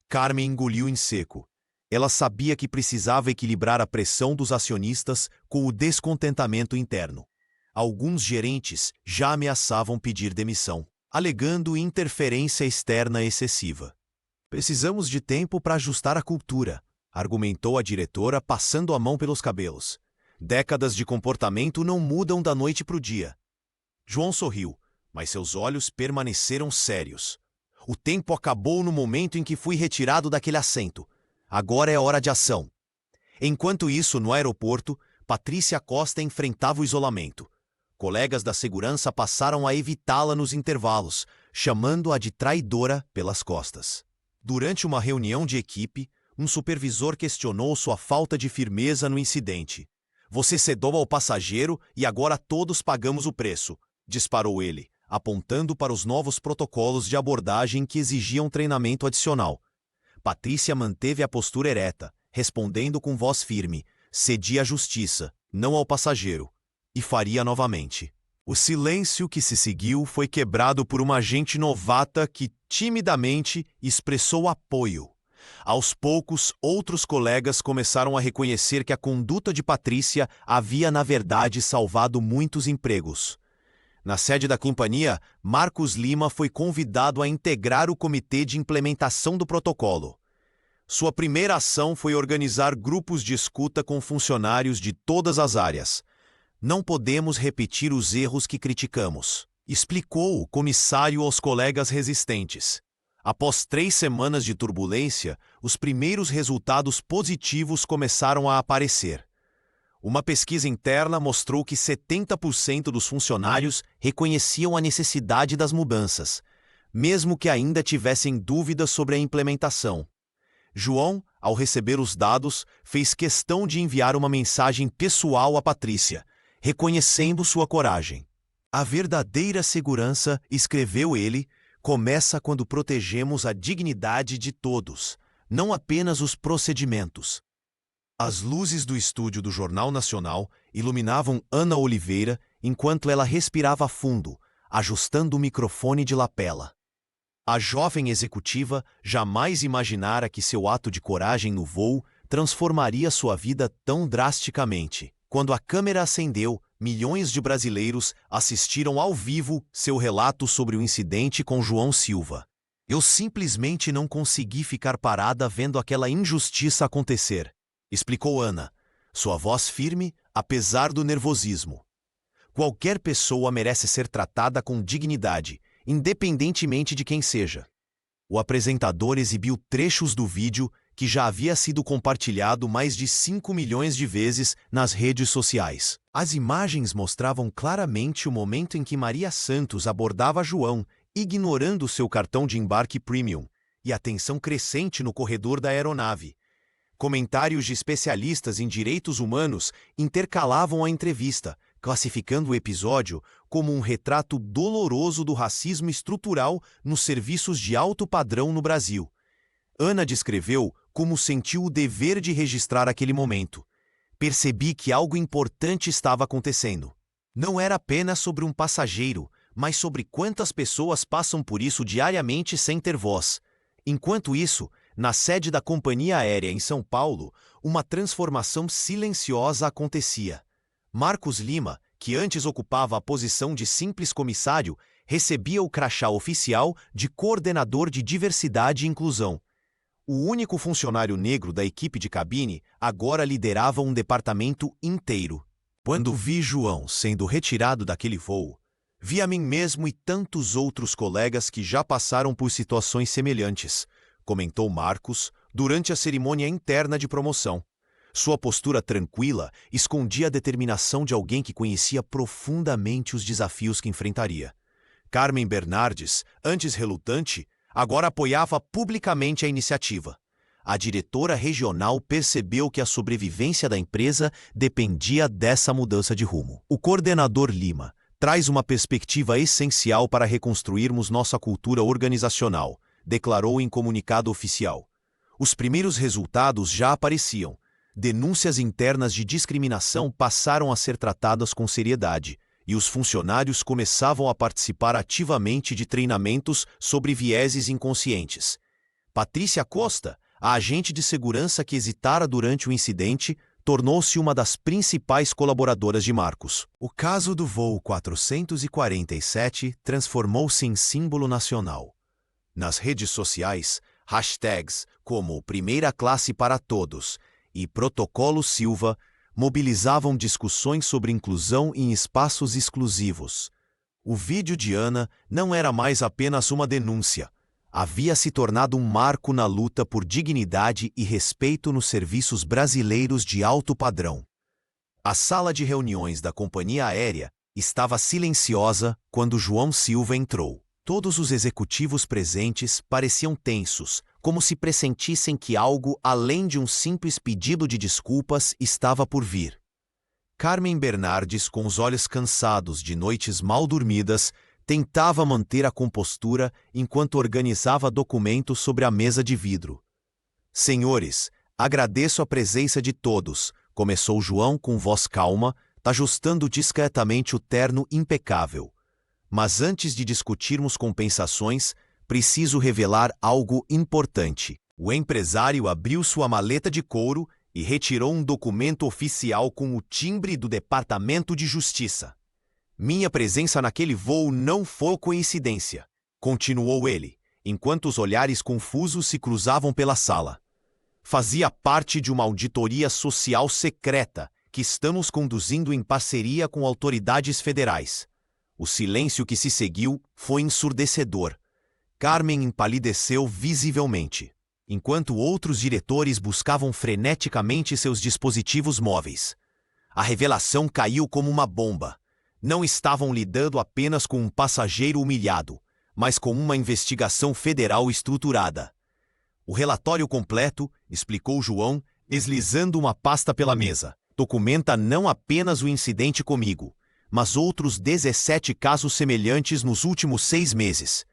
S1: Carmen engoliu em seco. Ela sabia que precisava equilibrar a pressão dos acionistas com o descontentamento interno. Alguns gerentes já ameaçavam pedir demissão, alegando interferência externa excessiva. "Precisamos de tempo para ajustar a cultura", argumentou a diretora, passando a mão pelos cabelos. "Décadas de comportamento não mudam da noite para o dia." João sorriu, mas seus olhos permaneceram sérios. "O tempo acabou no momento em que fui retirado daquele assento. Agora é hora de ação." Enquanto isso, no aeroporto, Patrícia Costa enfrentava o isolamento. Colegas da segurança passaram a evitá-la nos intervalos, chamando-a de traidora pelas costas. Durante uma reunião de equipe, um supervisor questionou sua falta de firmeza no incidente. "Você cedeu ao passageiro e agora todos pagamos o preço", disparou ele, apontando para os novos protocolos de abordagem que exigiam treinamento adicional. Patrícia manteve a postura ereta, respondendo com voz firme: "Cedi à justiça, não ao passageiro." E faria novamente. O silêncio que se seguiu foi quebrado por uma agente novata que, timidamente, expressou apoio. Aos poucos, outros colegas começaram a reconhecer que a conduta de Patrícia havia, na verdade, salvado muitos empregos. Na sede da companhia, Marcos Lima foi convidado a integrar o comitê de implementação do protocolo. Sua primeira ação foi organizar grupos de escuta com funcionários de todas as áreas. "Não podemos repetir os erros que criticamos", explicou o comissário aos colegas resistentes. Após 3 semanas de turbulência, os primeiros resultados positivos começaram a aparecer. Uma pesquisa interna mostrou que 70% dos funcionários reconheciam a necessidade das mudanças, mesmo que ainda tivessem dúvidas sobre a implementação. João, ao receber os dados, fez questão de enviar uma mensagem pessoal a Patrícia, reconhecendo sua coragem. A verdadeira segurança, escreveu ele, começa quando protegemos a dignidade de todos, não apenas os procedimentos. As luzes do estúdio do Jornal Nacional iluminavam Ana Oliveira enquanto ela respirava fundo, ajustando o microfone de lapela. A jovem executiva jamais imaginara que seu ato de coragem no voo transformaria sua vida tão drasticamente. Quando a câmera acendeu, milhões de brasileiros assistiram ao vivo seu relato sobre o incidente com João Silva. Eu simplesmente não consegui ficar parada vendo aquela injustiça acontecer, explicou Ana, sua voz firme, apesar do nervosismo. Qualquer pessoa merece ser tratada com dignidade, independentemente de quem seja. O apresentador exibiu trechos do vídeo que já havia sido compartilhado mais de 5 milhões de vezes nas redes sociais. As imagens mostravam claramente o momento em que Maria Santos abordava João, ignorando seu cartão de embarque premium, e a tensão crescente no corredor da aeronave. Comentários de especialistas em direitos humanos intercalavam a entrevista, classificando o episódio como um retrato doloroso do racismo estrutural nos serviços de alto padrão no Brasil. Ana descreveu como sentiu o dever de registrar aquele momento. Percebi que algo importante estava acontecendo. Não era apenas sobre um passageiro, mas sobre quantas pessoas passam por isso diariamente sem ter voz. Enquanto isso, na sede da companhia aérea em São Paulo, uma transformação silenciosa acontecia. Marcos Lima, que antes ocupava a posição de simples comissário, recebia o crachá oficial de coordenador de diversidade e inclusão. O único funcionário negro da equipe de cabine agora liderava um departamento inteiro. Quando vi João sendo retirado daquele voo, vi a mim mesmo e tantos outros colegas que já passaram por situações semelhantes, comentou Marcos durante a cerimônia interna de promoção. Sua postura tranquila escondia a determinação de alguém que conhecia profundamente os desafios que enfrentaria. Carmen Bernardes, antes relutante, agora apoiava publicamente a iniciativa. A diretora regional percebeu que a sobrevivência da empresa dependia dessa mudança de rumo. O coordenador Lima traz uma perspectiva essencial para reconstruirmos nossa cultura organizacional, declarou em comunicado oficial. Os primeiros resultados já apareciam. Denúncias internas de discriminação passaram a ser tratadas com seriedade, e os funcionários começavam a participar ativamente de treinamentos sobre vieses inconscientes. Patrícia Costa, a agente de segurança que hesitara durante o incidente, tornou-se uma das principais colaboradoras de Marcos. O caso do voo 447 transformou-se em símbolo nacional. Nas redes sociais, hashtags como Primeira Classe para Todos e Protocolo Silva mobilizavam discussões sobre inclusão em espaços exclusivos. O vídeo de Ana não era mais apenas uma denúncia. Havia se tornado um marco na luta por dignidade e respeito nos serviços brasileiros de alto padrão. A sala de reuniões da companhia aérea estava silenciosa quando João Silva entrou. Todos os executivos presentes pareciam tensos, como se pressentissem que algo além de um simples pedido de desculpas estava por vir. Carmen Bernardes, com os olhos cansados de noites mal dormidas, tentava manter a compostura enquanto organizava documentos sobre a mesa de vidro. Senhores, agradeço a presença de todos, começou João com voz calma, ajustando discretamente o terno impecável. Mas antes de discutirmos compensações, preciso revelar algo importante. O empresário abriu sua maleta de couro e retirou um documento oficial com o timbre do Departamento de Justiça. Minha presença naquele voo não foi coincidência, continuou ele, enquanto os olhares confusos se cruzavam pela sala. Fazia parte de uma auditoria social secreta que estamos conduzindo em parceria com autoridades federais. O silêncio que se seguiu foi ensurdecedor. Carmen empalideceu visivelmente, enquanto outros diretores buscavam freneticamente seus dispositivos móveis. A revelação caiu como uma bomba. Não estavam lidando apenas com um passageiro humilhado, mas com uma investigação federal estruturada. O relatório completo, explicou João, deslizando uma pasta pela mesa, documenta não apenas o incidente comigo, mas outros 17 casos semelhantes nos últimos 6 meses.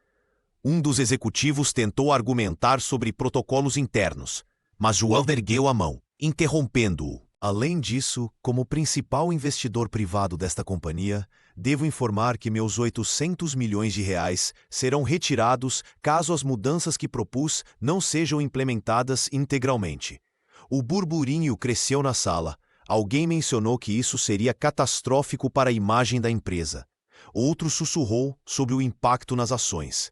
S1: Um dos executivos tentou argumentar sobre protocolos internos, mas João ergueu a mão, interrompendo-o. Além disso, como principal investidor privado desta companhia, devo informar que meus 800 milhões de reais serão retirados caso as mudanças que propus não sejam implementadas integralmente. O burburinho cresceu na sala. Alguém mencionou que isso seria catastrófico para a imagem da empresa. Outro sussurrou sobre o impacto nas ações.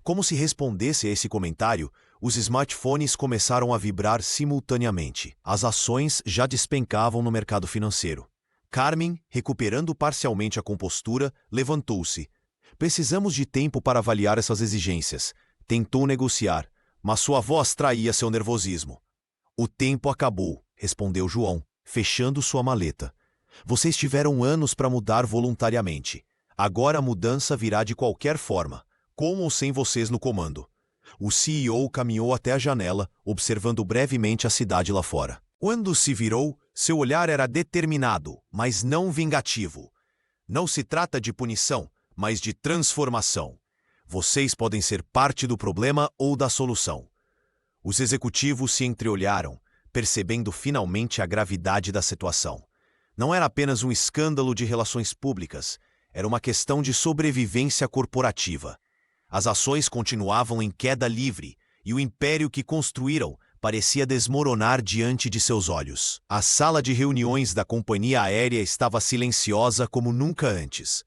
S1: Como se respondesse a esse comentário, os smartphones começaram a vibrar simultaneamente. As ações já despencavam no mercado financeiro. Carmen, recuperando parcialmente a compostura, levantou-se. Precisamos de tempo para avaliar essas exigências. Tentou negociar, mas sua voz traía seu nervosismo. O tempo acabou, respondeu João, fechando sua maleta. Vocês tiveram anos para mudar voluntariamente. Agora a mudança virá de qualquer forma, com ou sem vocês no comando. O CEO caminhou até a janela, observando brevemente a cidade lá fora. Quando se virou, seu olhar era determinado, mas não vingativo. Não se trata de punição, mas de transformação. Vocês podem ser parte do problema ou da solução. Os executivos se entreolharam, percebendo finalmente a gravidade da situação. Não era apenas um escândalo de relações públicas, era uma questão de sobrevivência corporativa. As ações continuavam em queda livre, e o império que construíram parecia desmoronar diante de seus olhos. A sala de reuniões da companhia aérea estava silenciosa como nunca antes.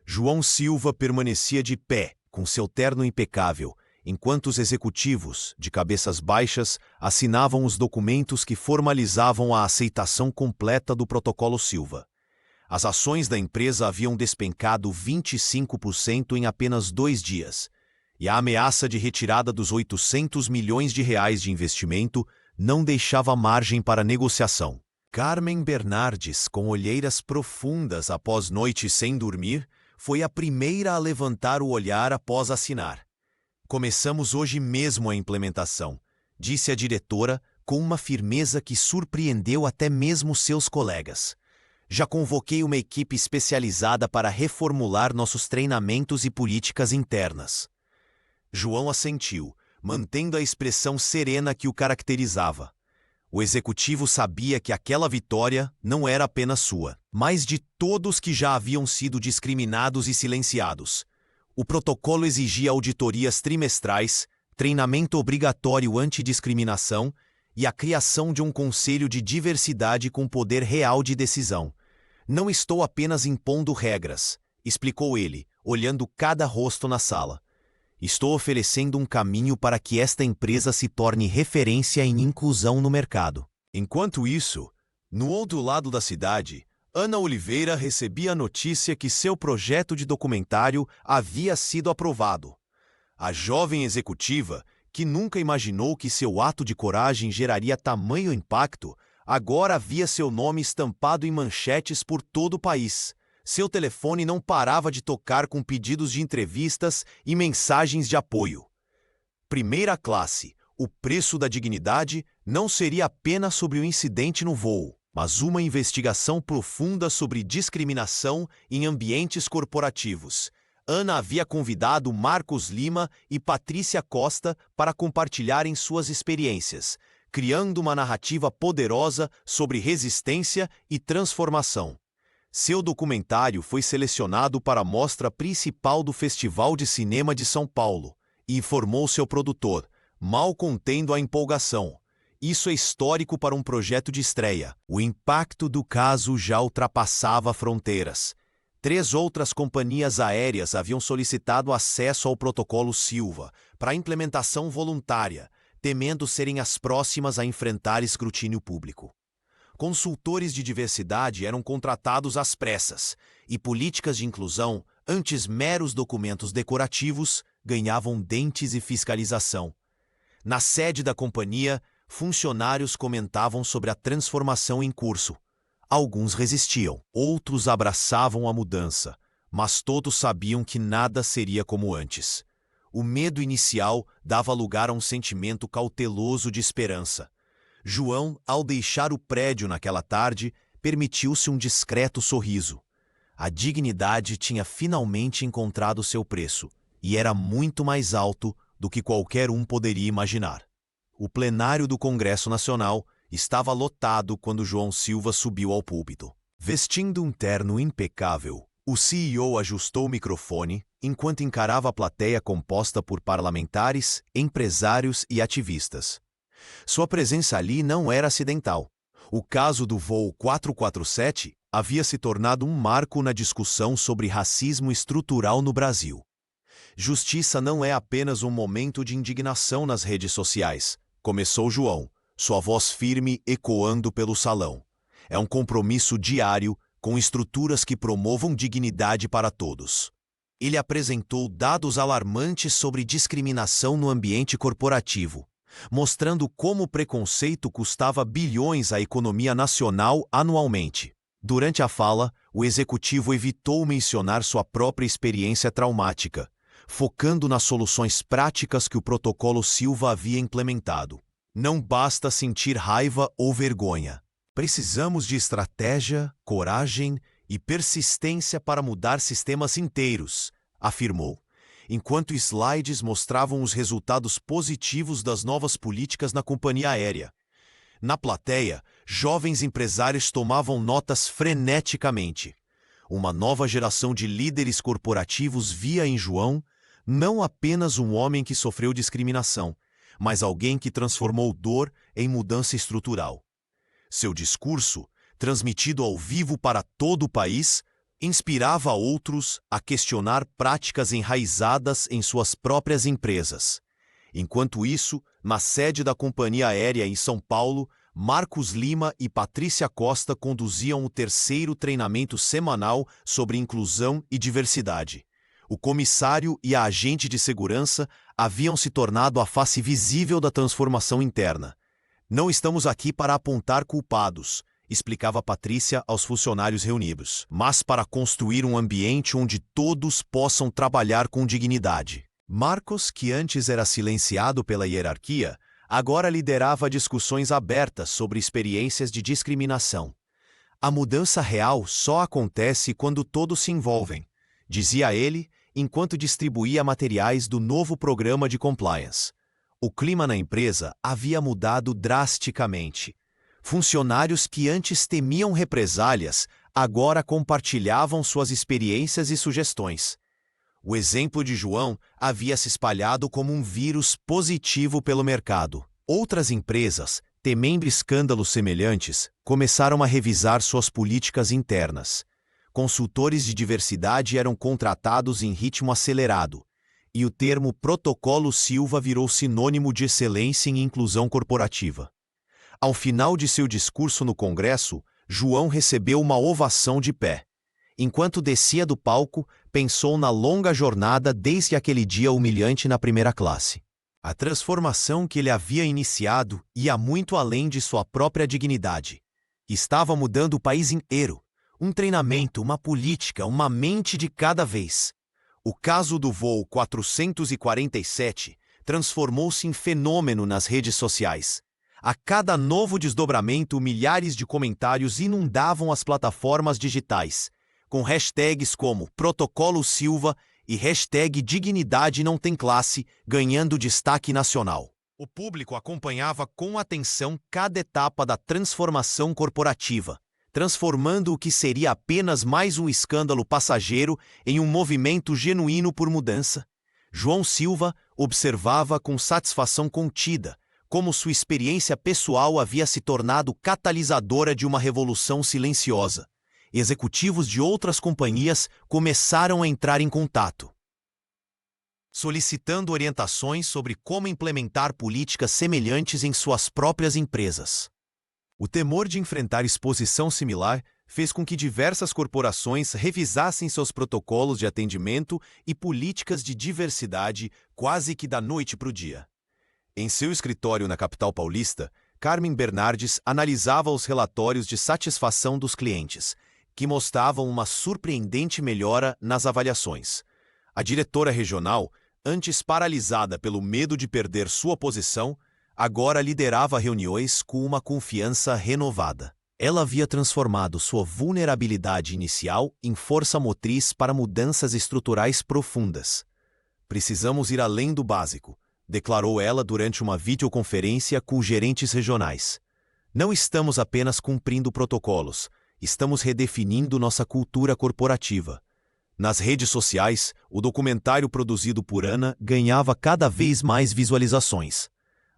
S1: João Silva permanecia de pé, com seu terno impecável, enquanto os executivos, de cabeças baixas, assinavam os documentos que formalizavam a aceitação completa do Protocolo Silva. As ações da empresa haviam despencado 25% em apenas 2 dias, e a ameaça de retirada dos 800 milhões de reais de investimento não deixava margem para negociação. Carmen Bernardes, com olheiras profundas após noite sem dormir, foi a primeira a levantar o olhar após assinar. Começamos hoje mesmo a implementação, disse a diretora com uma firmeza que surpreendeu até mesmo seus colegas. Já convoquei uma equipe especializada para reformular nossos treinamentos e políticas internas. João assentiu, mantendo a expressão serena que o caracterizava. O executivo sabia que aquela vitória não era apenas sua, mas de todos que já haviam sido discriminados e silenciados. O protocolo exigia auditorias trimestrais, treinamento obrigatório antidiscriminação e a criação de um conselho de diversidade com poder real de decisão. Não estou apenas impondo regras, explicou ele, olhando cada rosto na sala. Estou oferecendo um caminho para que esta empresa se torne referência em inclusão no mercado. Enquanto isso, no outro lado da cidade, Ana Oliveira recebia a notícia que seu projeto de documentário havia sido aprovado. A jovem executiva, que nunca imaginou que seu ato de coragem geraria tamanho impacto, agora via seu nome estampado em manchetes por todo o país. Seu telefone não parava de tocar com pedidos de entrevistas e mensagens de apoio. Primeira classe, o preço da dignidade não seria apenas sobre o incidente no voo, mas uma investigação profunda sobre discriminação em ambientes corporativos. Ana havia convidado Marcos Lima e Patrícia Costa para compartilharem suas experiências, criando uma narrativa poderosa sobre resistência e transformação. Seu documentário foi selecionado para a mostra principal do Festival de Cinema de São Paulo, e informou seu produtor, mal contendo a empolgação. Isso é histórico para um projeto de estreia. O impacto do caso já ultrapassava fronteiras. 3 outras companhias aéreas haviam solicitado acesso ao Protocolo Silva para implementação voluntária, temendo serem as próximas a enfrentar escrutínio público. Consultores de diversidade eram contratados às pressas, e políticas de inclusão antes meros documentos decorativos, ganhavam dentes e fiscalização. Na sede da companhia, funcionários comentavam sobre a transformação em curso. Alguns resistiam, outros abraçavam a mudança, mas todos sabiam que nada seria como antes. O medo inicial dava lugar a um sentimento cauteloso de esperança. João, ao deixar o prédio naquela tarde, permitiu-se um discreto sorriso. A dignidade tinha finalmente encontrado seu preço, e era muito mais alto do que qualquer um poderia imaginar. O plenário do Congresso Nacional estava lotado quando João Silva subiu ao púlpito. Vestindo um terno impecável, o CEO ajustou o microfone enquanto encarava a plateia composta por parlamentares, empresários e ativistas. Sua presença ali não era acidental. O caso do voo 447 havia se tornado um marco na discussão sobre racismo estrutural no Brasil. Justiça não é apenas um momento de indignação nas redes sociais, começou João, sua voz firme ecoando pelo salão. É um compromisso diário com estruturas que promovam dignidade para todos. Ele apresentou dados alarmantes sobre discriminação no ambiente corporativo, mostrando como o preconceito custava bilhões à economia nacional anualmente. Durante a fala, o executivo evitou mencionar sua própria experiência traumática, focando nas soluções práticas que o protocolo Silva havia implementado. Não basta sentir raiva ou vergonha. Precisamos de estratégia, coragem e persistência para mudar sistemas inteiros, afirmou, enquanto slides mostravam os resultados positivos das novas políticas na companhia aérea. Na plateia, jovens empresários tomavam notas freneticamente. Uma nova geração de líderes corporativos via em João não apenas um homem que sofreu discriminação, mas alguém que transformou dor em mudança estrutural. Seu discurso, transmitido ao vivo para todo o país, inspirava outros a questionar práticas enraizadas em suas próprias empresas. Enquanto isso, na sede da companhia aérea em São Paulo, Marcos Lima e Patrícia Costa conduziam o terceiro treinamento semanal sobre inclusão e diversidade. O comissário e a agente de segurança haviam se tornado a face visível da transformação interna. Não estamos aqui para apontar culpados, explicava Patrícia aos funcionários reunidos, mas para construir um ambiente onde todos possam trabalhar com dignidade. Marcos, que antes era silenciado pela hierarquia, agora liderava discussões abertas sobre experiências de discriminação. A mudança real só acontece quando todos se envolvem, dizia ele, enquanto distribuía materiais do novo programa de compliance. O clima na empresa havia mudado drasticamente. Funcionários que antes temiam represálias agora compartilhavam suas experiências e sugestões. O exemplo de João havia se espalhado como um vírus positivo pelo mercado. Outras empresas, temendo escândalos semelhantes, começaram a revisar suas políticas internas. Consultores de diversidade eram contratados em ritmo acelerado, e o termo Protocolo Silva virou sinônimo de excelência em inclusão corporativa. Ao final de seu discurso no Congresso, João recebeu uma ovação de pé. Enquanto descia do palco, pensou na longa jornada desde aquele dia humilhante na primeira classe. A transformação que ele havia iniciado ia muito além de sua própria dignidade. Estava mudando o país inteiro. Um treinamento, uma política, uma mente de cada vez. O caso do voo 447 transformou-se em fenômeno nas redes sociais. A cada novo desdobramento, milhares de comentários inundavam as plataformas digitais, com hashtags como Protocolo Silva e hashtag Dignidade Não Tem Classe ganhando destaque nacional. O público acompanhava com atenção cada etapa da transformação corporativa, transformando o que seria apenas mais um escândalo passageiro em um movimento genuíno por mudança. João Silva observava com satisfação contida como sua experiência pessoal havia se tornado catalisadora de uma revolução silenciosa. Executivos de outras companhias começaram a entrar em contato, solicitando orientações sobre como implementar políticas semelhantes em suas próprias empresas. O temor de enfrentar exposição similar fez com que diversas corporações revisassem seus protocolos de atendimento e políticas de diversidade quase que da noite para o dia. Em seu escritório na capital paulista, Carmen Bernardes analisava os relatórios de satisfação dos clientes, que mostravam uma surpreendente melhora nas avaliações. A diretora regional, antes paralisada pelo medo de perder sua posição, agora liderava reuniões com uma confiança renovada. Ela havia transformado sua vulnerabilidade inicial em força motriz para mudanças estruturais profundas. Precisamos ir além do básico, declarou ela durante uma videoconferência com gerentes regionais. Não estamos apenas cumprindo protocolos, estamos redefinindo nossa cultura corporativa. Nas redes sociais, o documentário produzido por Ana ganhava cada vez mais visualizações.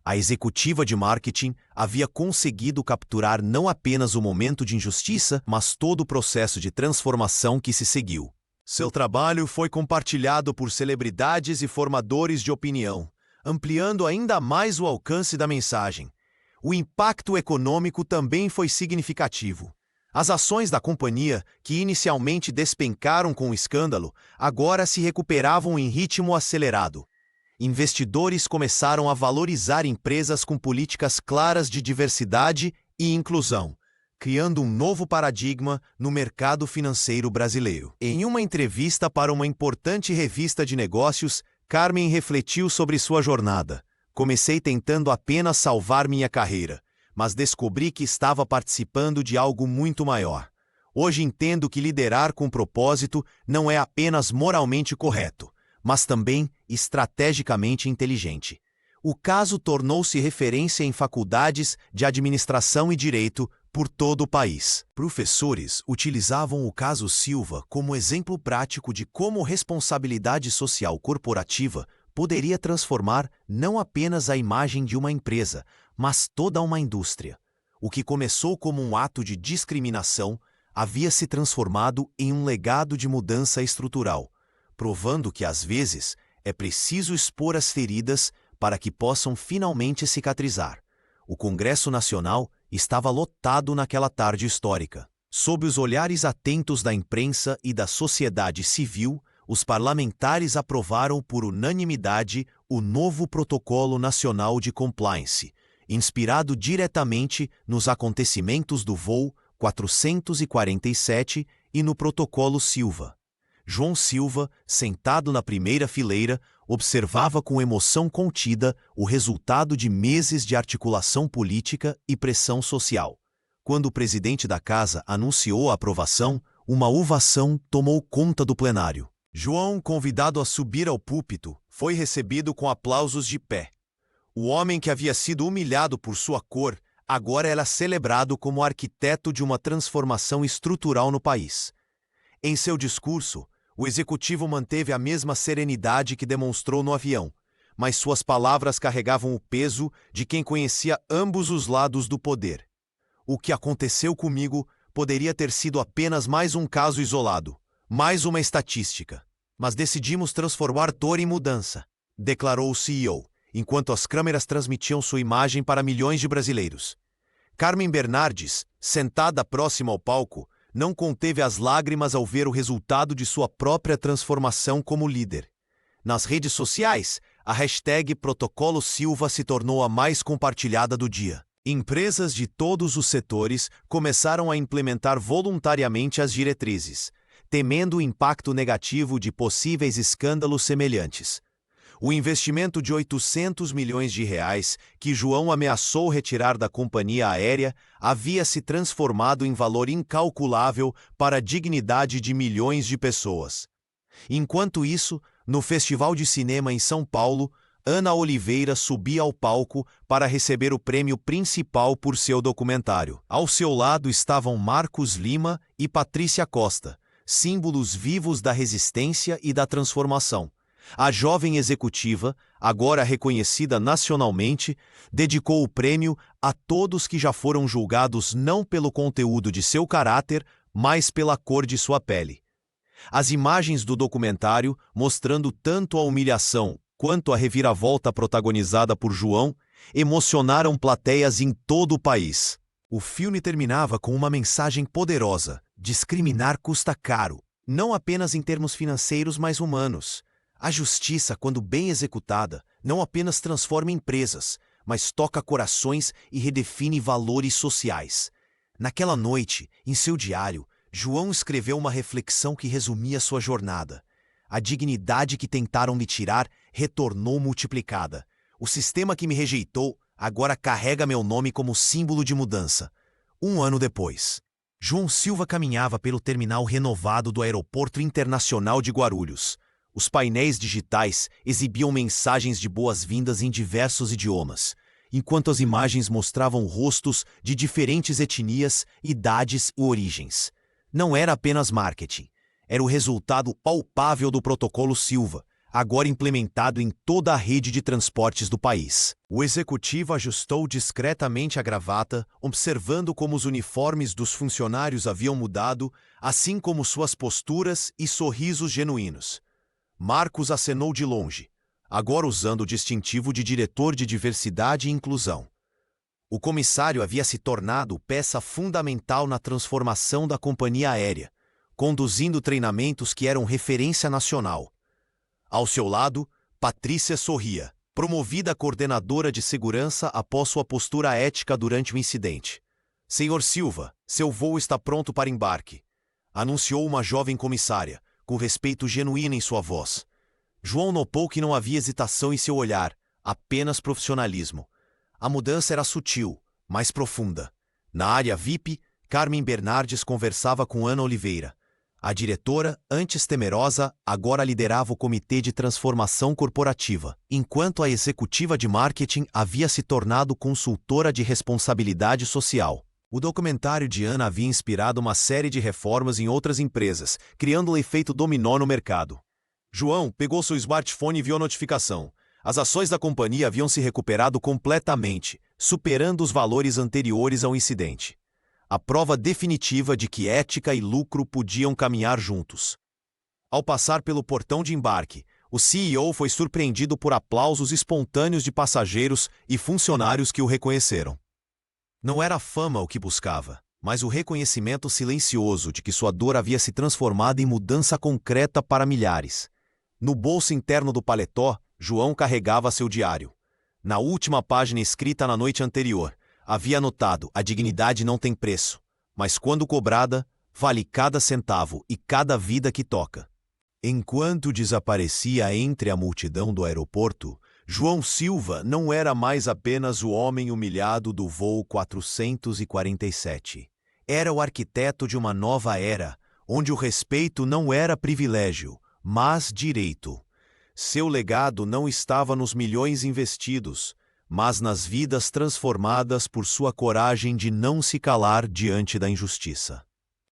S1: A executiva de marketing havia conseguido capturar não apenas o momento de injustiça, mas todo o processo de transformação que se seguiu. Seu trabalho foi compartilhado por celebridades e formadores de opinião, ampliando ainda mais o alcance da mensagem. O impacto econômico também foi significativo. As ações da companhia, que inicialmente despencaram com o escândalo, agora se recuperavam em ritmo acelerado. Investidores começaram a valorizar empresas com políticas claras de diversidade e inclusão, criando um novo paradigma no mercado financeiro brasileiro. Em uma entrevista para uma importante revista de negócios, Carmen refletiu sobre sua jornada. Comecei tentando apenas salvar minha carreira, mas descobri que estava participando de algo muito maior. Hoje entendo que liderar com propósito não é apenas moralmente correto, mas também estrategicamente inteligente. O caso tornou-se referência em faculdades de administração e direito por todo o país. Professores utilizavam o caso Silva como exemplo prático de como responsabilidade social corporativa poderia transformar não apenas a imagem de uma empresa, mas toda uma indústria. O que começou como um ato de discriminação havia se transformado em um legado de mudança estrutural, provando que, às vezes, é preciso expor as feridas para que possam finalmente cicatrizar. O Congresso Nacional estava lotado naquela tarde histórica. Sob os olhares atentos da imprensa e da sociedade civil, os parlamentares aprovaram por unanimidade o novo Protocolo Nacional de Compliance, inspirado diretamente nos acontecimentos do voo 447 e no Protocolo Silva. João Silva, sentado na primeira fileira, observava com emoção contida o resultado de meses de articulação política e pressão social. Quando o presidente da casa anunciou a aprovação, uma ovação tomou conta do plenário. João, convidado a subir ao púlpito, foi recebido com aplausos de pé. O homem que havia sido humilhado por sua cor, agora era celebrado como arquiteto de uma transformação estrutural no país. Em seu discurso, o executivo manteve a mesma serenidade que demonstrou no avião, mas suas palavras carregavam o peso de quem conhecia ambos os lados do poder. O que aconteceu comigo poderia ter sido apenas mais um caso isolado, mais uma estatística. Mas decidimos transformar dor em mudança, declarou o CEO, enquanto as câmeras transmitiam sua imagem para milhões de brasileiros. Carmen Bernardes, sentada próxima ao palco, não conteve as lágrimas ao ver o resultado de sua própria transformação como líder. Nas redes sociais, a hashtag Protocolo Silva se tornou a mais compartilhada do dia. Empresas de todos os setores começaram a implementar voluntariamente as diretrizes, temendo o impacto negativo de possíveis escândalos semelhantes. O investimento de R$ 800 milhões que João ameaçou retirar da companhia aérea havia se transformado em valor incalculável para a dignidade de milhões de pessoas. Enquanto isso, no Festival de Cinema em São Paulo, Ana Oliveira subia ao palco para receber o prêmio principal por seu documentário. Ao seu lado estavam Marcos Lima e Patrícia Costa, símbolos vivos da resistência e da transformação. A jovem executiva, agora reconhecida nacionalmente, dedicou o prêmio a todos que já foram julgados não pelo conteúdo de seu caráter, mas pela cor de sua pele. As imagens do documentário, mostrando tanto a humilhação quanto a reviravolta protagonizada por João, emocionaram plateias em todo o país. O filme terminava com uma mensagem poderosa: discriminar custa caro, não apenas em termos financeiros, mas humanos. A justiça, quando bem executada, não apenas transforma empresas, mas toca corações e redefine valores sociais. Naquela noite, em seu diário, João escreveu uma reflexão que resumia sua jornada. A dignidade que tentaram me tirar retornou multiplicada. O sistema que me rejeitou agora carrega meu nome como símbolo de mudança. 1 ano depois, João Silva caminhava pelo terminal renovado do Aeroporto Internacional de Guarulhos. Os painéis digitais exibiam mensagens de boas-vindas em diversos idiomas, enquanto as imagens mostravam rostos de diferentes etnias, idades e origens. Não era apenas marketing. Era o resultado palpável do Protocolo Silva, agora implementado em toda a rede de transportes do país. O executivo ajustou discretamente a gravata, observando como os uniformes dos funcionários haviam mudado, assim como suas posturas e sorrisos genuínos. Marcos acenou de longe, agora usando o distintivo de diretor de diversidade e inclusão. O comissário havia se tornado peça fundamental na transformação da companhia aérea, conduzindo treinamentos que eram referência nacional. Ao seu lado, Patrícia sorria, promovida a coordenadora de segurança após sua postura ética durante o incidente. Senhor Silva, seu voo está pronto para embarque, anunciou uma jovem comissária, com respeito genuíno em sua voz. João notou que não havia hesitação em seu olhar, apenas profissionalismo. A mudança era sutil, mas profunda. Na área VIP, Carmen Bernardes conversava com Ana Oliveira. A diretora, antes temerosa, agora liderava o Comitê de Transformação Corporativa, enquanto a executiva de marketing havia se tornado consultora de responsabilidade social. O documentário de Ana havia inspirado uma série de reformas em outras empresas, criando um efeito dominó no mercado. João pegou seu smartphone e viu a notificação. As ações da companhia haviam se recuperado completamente, superando os valores anteriores ao incidente. A prova definitiva de que ética e lucro podiam caminhar juntos. Ao passar pelo portão de embarque, o CEO foi surpreendido por aplausos espontâneos de passageiros e funcionários que o reconheceram. Não era a fama o que buscava, mas o reconhecimento silencioso de que sua dor havia se transformado em mudança concreta para milhares. No bolso interno do paletó, João carregava seu diário. Na última página escrita na noite anterior, havia anotado: a dignidade não tem preço, mas quando cobrada, vale cada centavo e cada vida que toca. Enquanto desaparecia entre a multidão do aeroporto, João Silva não era mais apenas o homem humilhado do voo 447. Era o arquiteto de uma nova era, onde o respeito não era privilégio, mas direito. Seu legado não estava nos milhões investidos, mas nas vidas transformadas por sua coragem de não se calar diante da injustiça.